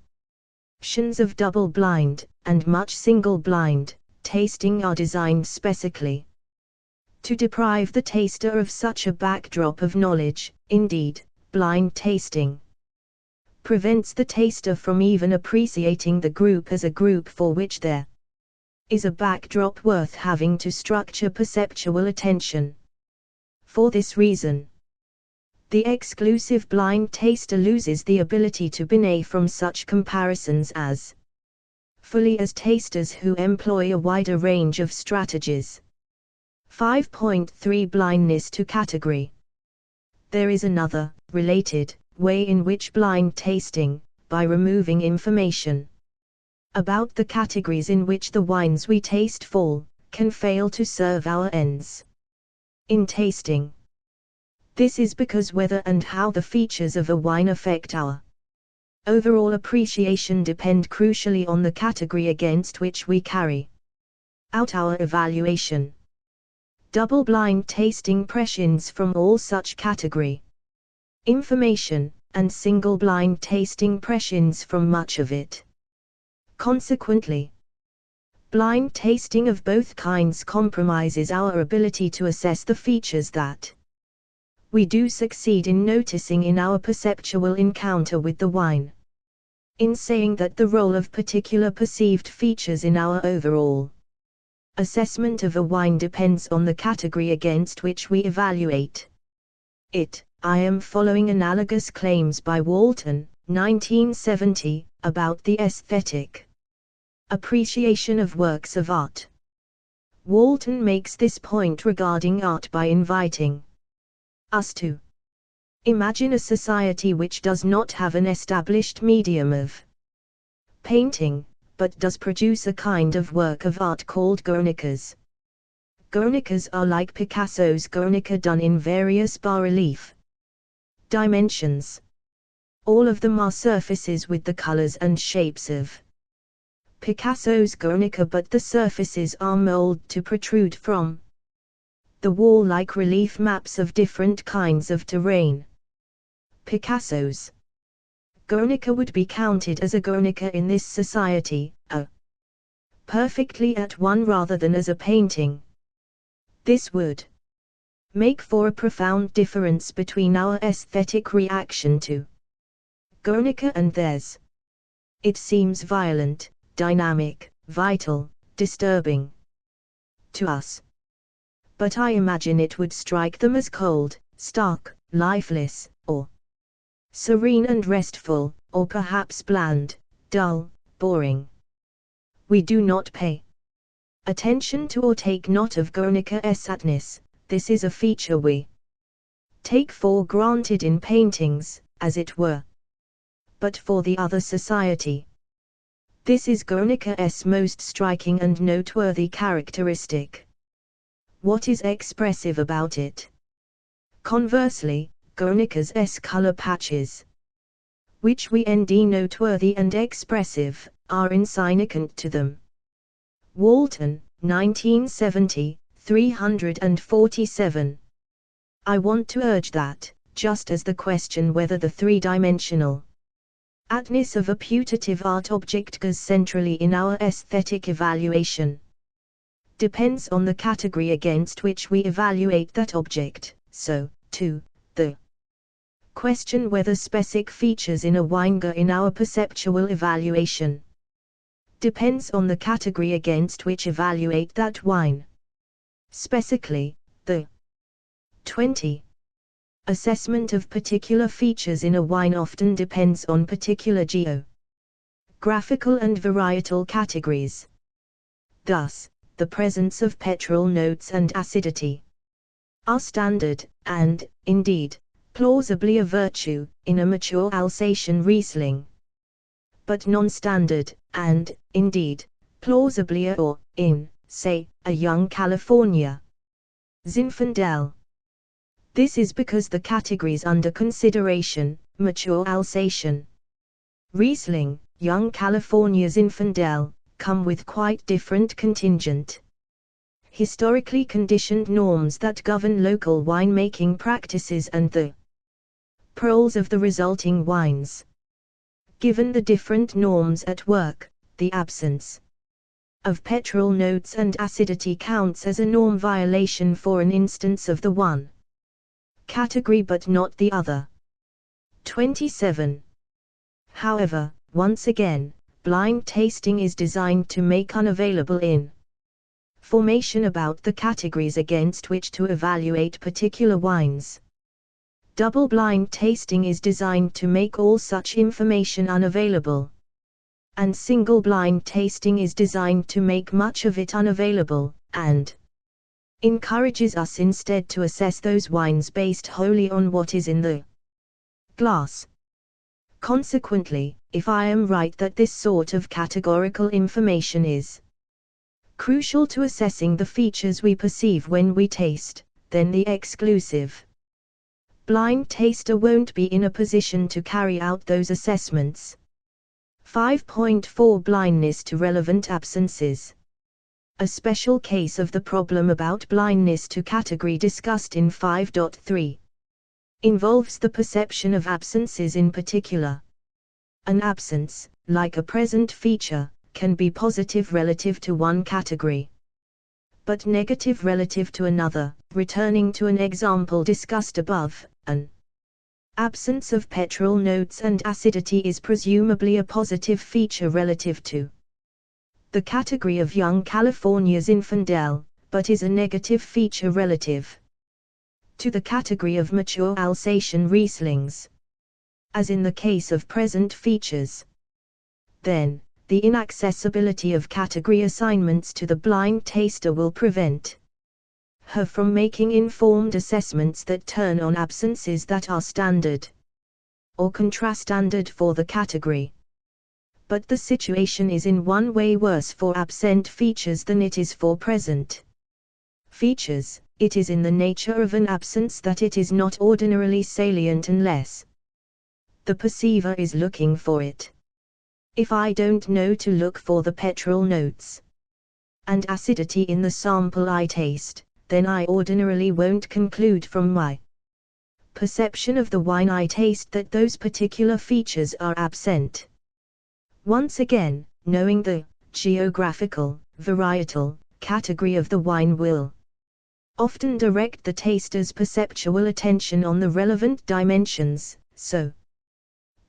Options of double-blind, and much single-blind, tasting are designed specifically to deprive the taster of such a backdrop of knowledge. Indeed, blind tasting prevents the taster from even appreciating the group as a group for which there is a backdrop worth having to structure perceptual attention. For this reason, the exclusive blind taster loses the ability to benefit from such comparisons as fully as tasters who employ a wider range of strategies. 5.3 Blindness to category. There is another, related, way in which blind tasting, by removing information about the categories in which the wines we taste fall, can fail to serve our ends. In tasting, this is because whether and how the features of a wine affect our overall appreciation depend crucially on the category against which we carry out our evaluation. Double-blind tasting prescinds from all such category information, and single-blind tasting prescinds from much of it. Consequently, blind tasting of both kinds compromises our ability to assess the features that we do succeed in noticing in our perceptual encounter with the wine. In saying that the role of particular perceived features in our overall assessment of a wine depends on the category against which we evaluate it, I am following analogous claims by Walton, 1970, about the aesthetic appreciation of works of art. Walton makes this point regarding art by inviting us to imagine a society which does not have an established medium of painting, but does produce a kind of work of art called Guernicas. Guernicas are like Picasso's Guernica done in various bas-relief dimensions. All of them are surfaces with the colors and shapes of Picasso's Guernica, but the surfaces are molded to protrude from the wall like relief maps of different kinds of terrain. Picasso's Guernica would be counted as a Guernica in this society, perfectly at one rather than as a painting. This would make for a profound difference between our aesthetic reaction to Guernica and theirs. It seems violent, dynamic, vital, disturbing to us. But I imagine it would strike them as cold, stark, lifeless, or serene and restful, or perhaps bland, dull, boring. We do not pay attention to or take note of Guernica's sadness. This is a feature we take for granted in paintings, as it were. But for the other society, this is Guernica's most striking and noteworthy characteristic. What is expressive about it? Conversely, Guernica's color patches, which we nd noteworthy and expressive, are insignificant to them. Walton, 1970, 347. I want to urge that, just as the question whether the three-dimensional atness of a putative art object goes centrally in our aesthetic evaluation, depends on the category against which we evaluate that object, so, too, the question whether specific features in a wine go in our perceptual evaluation depends on the category against which evaluate that wine. Specifically, the 20. Assessment of particular features in a wine often depends on particular geographical and varietal categories. Thus, the presence of petrol notes and acidity are standard, and, indeed, plausibly a virtue, in a mature Alsatian Riesling, but non-standard, and, indeed, plausibly or, in, say, a young California Zinfandel. This is because the categories under consideration, mature Alsatian Riesling, young California Zinfandel, come with quite different contingent, historically conditioned norms that govern local winemaking practices and the proles of the resulting wines. Given the different norms at work, the absence of petrol notes and acidity counts as a norm violation for an instance of the one category but not the other. 27. However, once again, blind tasting is designed to make unavailable information about the categories against which to evaluate particular wines. Double-blind tasting is designed to make all such information unavailable. And single-blind tasting is designed to make much of it unavailable, and encourages us instead to assess those wines based wholly on what is in the glass. Consequently, if I am right that this sort of categorical information is crucial to assessing the features we perceive when we taste, then the exclusive blind taster won't be in a position to carry out those assessments. 5.4 Blindness to relevant absences. A special case of the problem about blindness to category discussed in 5.3 involves the perception of absences in particular. An absence, like a present feature, can be positive relative to one category, but negative relative to another. Returning to an example discussed above, an absence of petrol notes and acidity is presumably a positive feature relative to the category of young California Zinfandel, but is a negative feature relative to the category of mature Alsatian Rieslings, as in the case of present features. Then, the inaccessibility of category assignments to the blind taster will prevent her from making informed assessments that turn on absences that are standard or contrastandard for the category. But the situation is in one way worse for absent features than it is for present features. It is in the nature of an absence that it is not ordinarily salient unless the perceiver is looking for it. If I don't know to look for the petrol notes and acidity in the sample I taste, then I ordinarily won't conclude from my perception of the wine I taste that those particular features are absent. Once again, knowing the geographical, varietal category of the wine will often direct the taster's perceptual attention on the relevant dimensions, so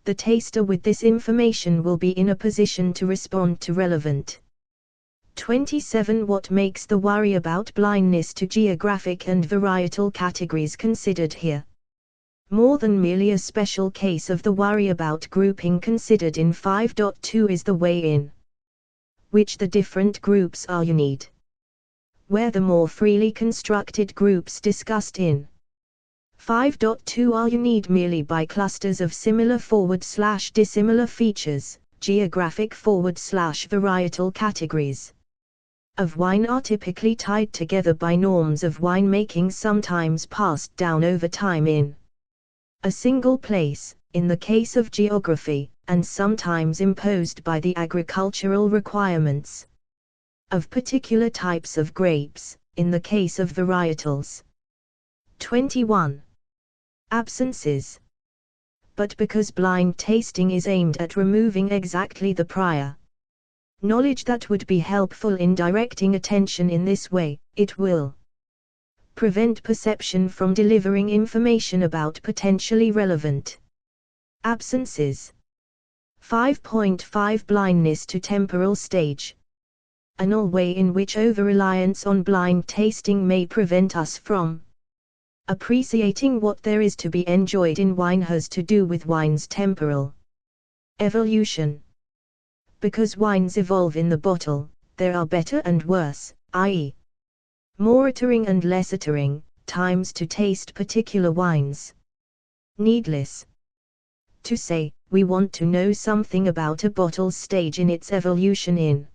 the taster with this information will be in a position to respond to relevant. 27. What makes the worry about blindness to geographic and varietal categories considered here more than merely a special case of the worry about grouping considered in 5.2 is the way in which the different groups are united, where the more freely constructed groups discussed in 5.2 are united merely by clusters of similar/dissimilar features, geographic/varietal categories of wine are typically tied together by norms of winemaking, sometimes passed down over time in a single place, in the case of geography, and sometimes imposed by the agricultural requirements of particular types of grapes, in the case of varietals. 21. Absences. But because blind tasting is aimed at removing exactly the prior knowledge that would be helpful in directing attention in this way, it will prevent perception from delivering information about potentially relevant absences. 5.5 Blindness to temporal stage. A null way in which over-reliance on blind tasting may prevent us from appreciating what there is to be enjoyed in wine has to do with wine's temporal evolution. Because wines evolve in the bottle, there are better and worse, i.e., more attering and less attering times to taste particular wines. Needless to say, we want to know something about a bottle's stage in its evolution in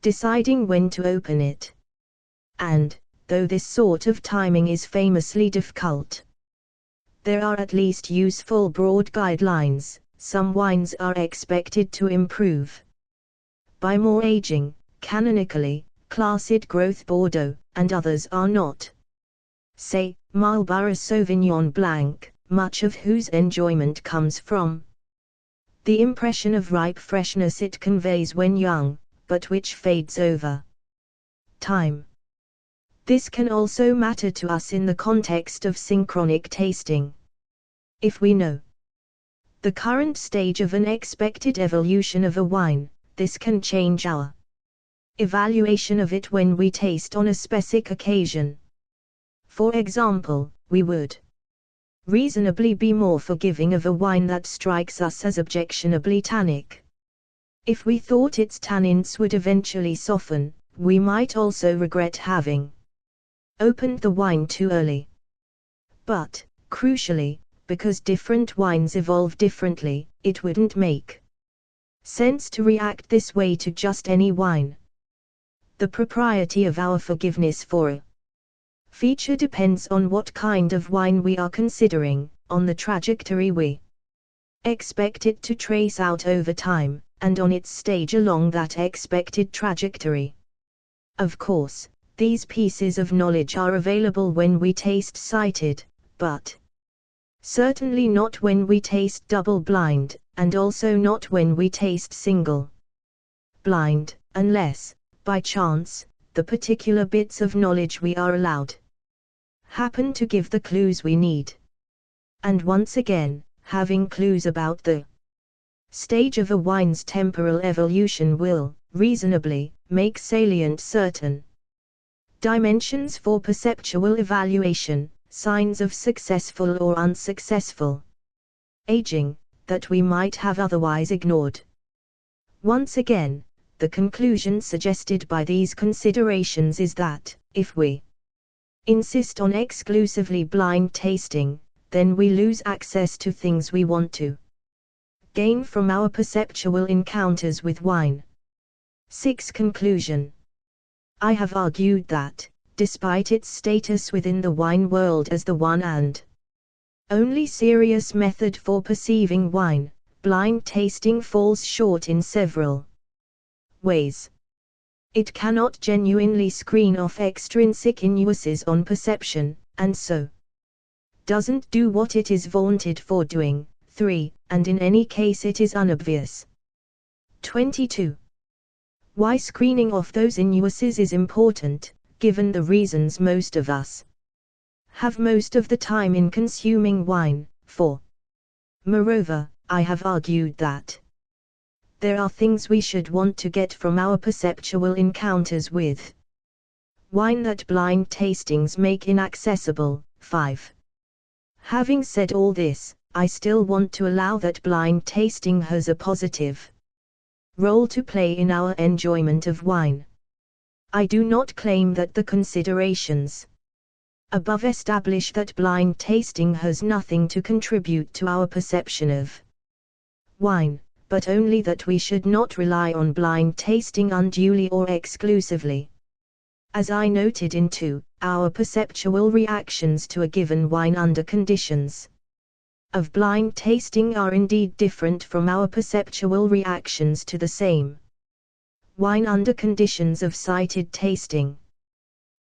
deciding when to open it. And, though this sort of timing is famously difficult, there are at least useful broad guidelines. Some wines are expected to improve by more aging, canonically, classed growth Bordeaux, and others are not. Say, Marlborough Sauvignon Blanc, much of whose enjoyment comes from the impression of ripe freshness it conveys when young, but which fades over time. This can also matter to us in the context of synchronic tasting. If we know the current stage of an expected evolution of a wine, this can change our evaluation of it when we taste on a specific occasion. For example, we would reasonably be more forgiving of a wine that strikes us as objectionably tannic. If we thought its tannins would eventually soften, we might also regret having opened the wine too early. But, crucially, because different wines evolve differently, it wouldn't make sense to react this way to just any wine. The propriety of our forgiveness for a feature depends on what kind of wine we are considering, on the trajectory we expect it to trace out over time, and on its stage along that expected trajectory. Of course, these pieces of knowledge are available when we taste sighted, but certainly not when we taste double-blind, and also not when we taste single-blind, unless, by chance, the particular bits of knowledge we are allowed happen to give the clues we need. And once again, having clues about the stage of a wine's temporal evolution will, reasonably, make salient certain dimensions for perceptual evaluation, signs of successful or unsuccessful aging, that we might have otherwise ignored. Once again, the conclusion suggested by these considerations is that, if we insist on exclusively blind tasting, then we lose access to things we want to gain from our perceptual encounters with wine. 6. Conclusion. I have argued that, despite its status within the wine world as the one and only serious method for perceiving wine, blind tasting falls short in several ways. It cannot genuinely screen off extrinsic inuences on perception, and so doesn't do what it is vaunted for doing. 3. And in any case it is unobvious. 22. Why screening off those inuences is important, given the reasons most of us have most of the time in consuming wine, for moreover, I have argued that there are things we should want to get from our perceptual encounters with wine that blind tastings make inaccessible. 5. Having said all this, I still want to allow that blind tasting has a positive role to play in our enjoyment of wine. I do not claim that the considerations above establish that blind tasting has nothing to contribute to our perception of wine, but only that we should not rely on blind tasting unduly or exclusively. As I noted in 2, our perceptual reactions to a given wine under conditions of blind tasting are indeed different from our perceptual reactions to the same wine under conditions of sighted tasting.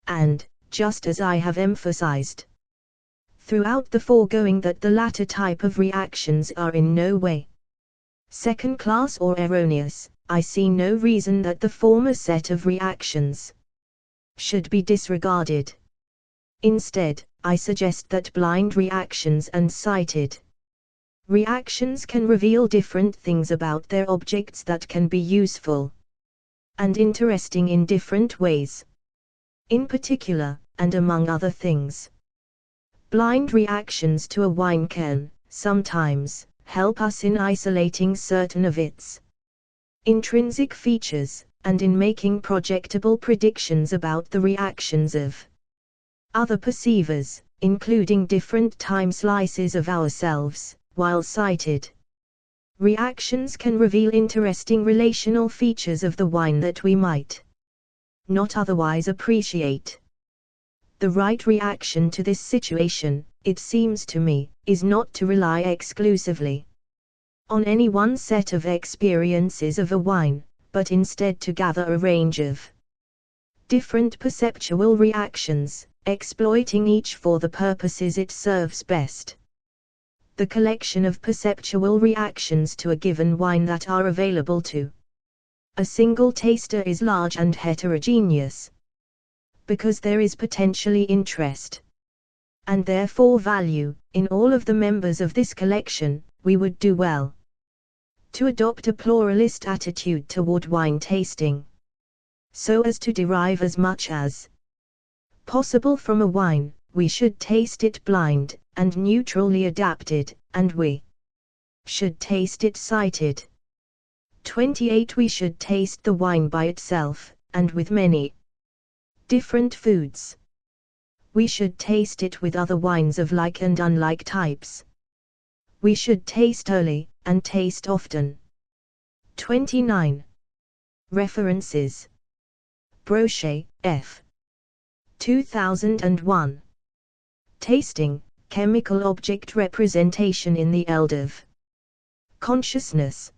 And, just as I have emphasized throughout the foregoing that the latter type of reactions are in no way second class or erroneous, I see no reason that the former set of reactions should be disregarded. Instead, I suggest that blind reactions and sighted reactions can reveal different things about their objects that can be useful and interesting in different ways. In particular, and among other things, blind reactions to a wine can, sometimes, help us in isolating certain of its intrinsic features, and in making projectable predictions about the reactions of other perceivers, including different time slices of ourselves, while sighted reactions can reveal interesting relational features of the wine that we might not otherwise appreciate. The right reaction to this situation, it seems to me, is not to rely exclusively on any one set of experiences of a wine, but instead to gather a range of different perceptual reactions, exploiting each for the purposes it serves best. The collection of perceptual reactions to a given wine that are available to a single taster is large and heterogeneous, because there is potentially interest, and therefore value, in all of the members of this collection. We would do well to adopt a pluralist attitude toward wine tasting, so as to derive as much as possible from a wine. We should taste it blind, and neutrally adapted, and we should taste it sighted. 28. We should taste the wine by itself, and with many different foods. We should taste it with other wines of like and unlike types. We should taste early, and taste often. 29. References: Brochet, F. 2001. Tasting, Chemical Object Representation in the Eld of Consciousness.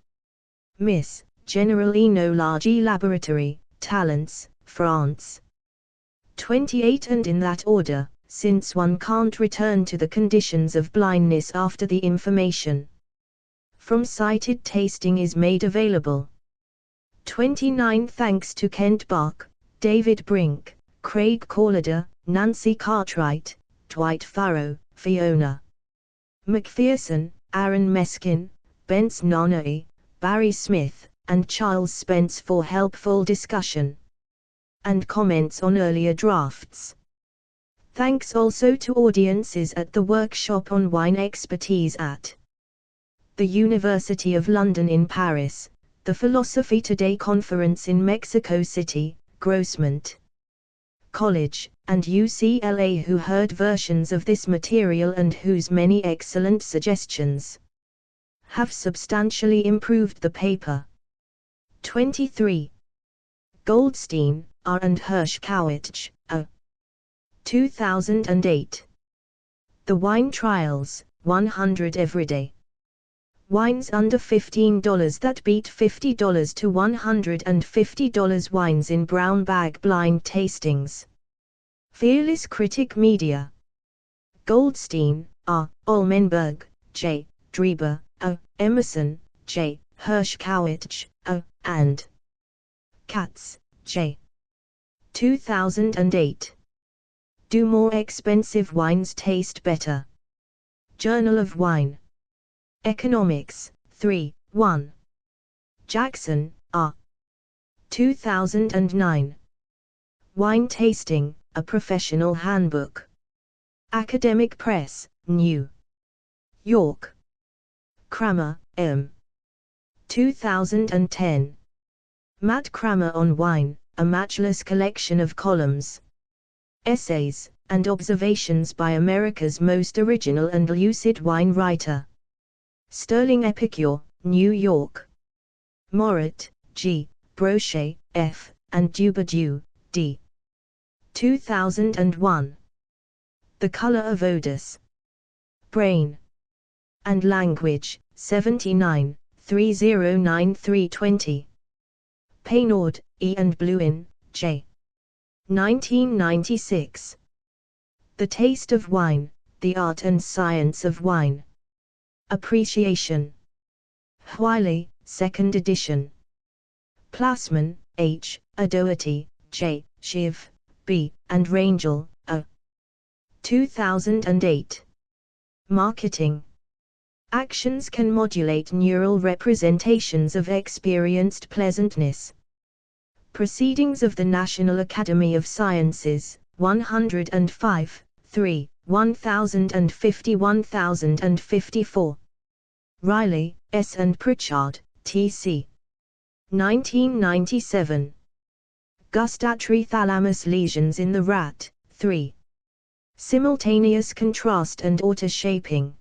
Miss, General Enology Laboratory, Talents, France. 28. And in that order, since one can't return to the conditions of blindness after the information from sighted tasting is made available. 29. Thanks to Kent Bach, David Brink, Craig Corleder, Nancy Cartwright, Dwight Farrow, Fiona McPherson, Aaron Meskin, Bence Nonai, Barry Smith, and Charles Spence for helpful discussion and comments on earlier drafts. Thanks also to audiences at the workshop on wine expertise at the University of London in Paris, the Philosophy Today conference in Mexico City, Grossmont College, and UCLA, who heard versions of this material and whose many excellent suggestions have substantially improved the paper. 23. Goldstein, R. and Hershkowitz, A. 2008. The Wine Trials, 100 Everyday Wines under $15 that beat $50 to $150 wines in brown bag blind tastings. Fearless Critic Media. Goldstein, R. Olmenberg, J. Dreber, O. Emerson, J. Hirschkowitsch, O. and Katz, J. 2008. Do more expensive wines taste better? Journal of Wine. Economics, 3, 1. Jackson, R. 2009. Wine Tasting, A Professional Handbook. Academic Press, New York. Kramer, M. 2010. Matt Kramer on Wine, a matchless collection of columns, essays, and observations by America's most original and lucid wine writer. Sterling Epicure, New York. Morat, G., Brochet, F., and Dubadieu, D. 2001. The Color of Odors. Brain and Language, 79, 309320. Paynord, E. and Bluin, J. 1996. The Taste of Wine, The Art and Science of Wine. Appreciation. Wiley, 2nd edition. Plasman, H., Adoherty, J., Shiv, B., and Rangel, O. 2008. Marketing. Actions can modulate neural representations of experienced pleasantness. Proceedings of the National Academy of Sciences, 105, 3, 1050 1054. Riley, S. and Pritchard, T.C. 1997. Gustatory thalamus lesions in the rat, 3. Simultaneous contrast and auto-shaping.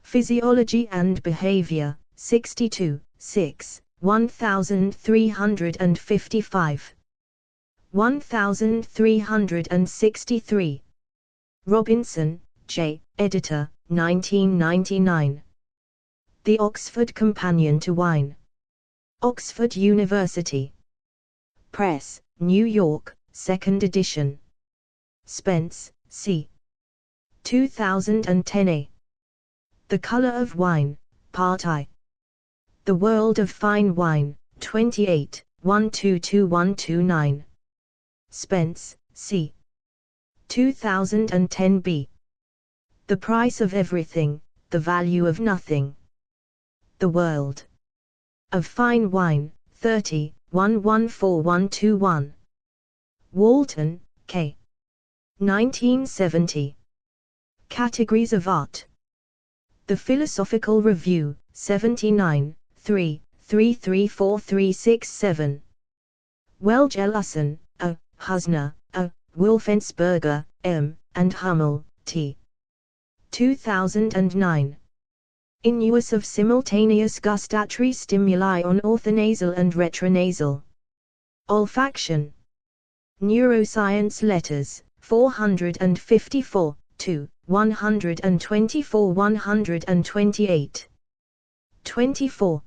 Physiology and Behavior, 62, 6, 1355. 1363. Robinson, J., Editor, 1999. The Oxford Companion to Wine. Oxford University Press, New York, 2nd edition. Spence, C. 2010a. The Color of Wine, Part I. The World of Fine Wine, 28, 122129. Spence, C. 2010b. The Price of Everything, The Value of Nothing. The World of Fine Wine, 30, 114121. Walton, K. 1970. Categories of Art. The Philosophical Review, 79, 3, 334367. Welge-Ellison, O., Husner, O., Wolfensberger, M., and Hummel, T. 2009. In Use of Simultaneous Gustatory Stimuli on Orthonasal and Retronasal Olfaction. Neuroscience Letters, 454, 2, 124 128. 24.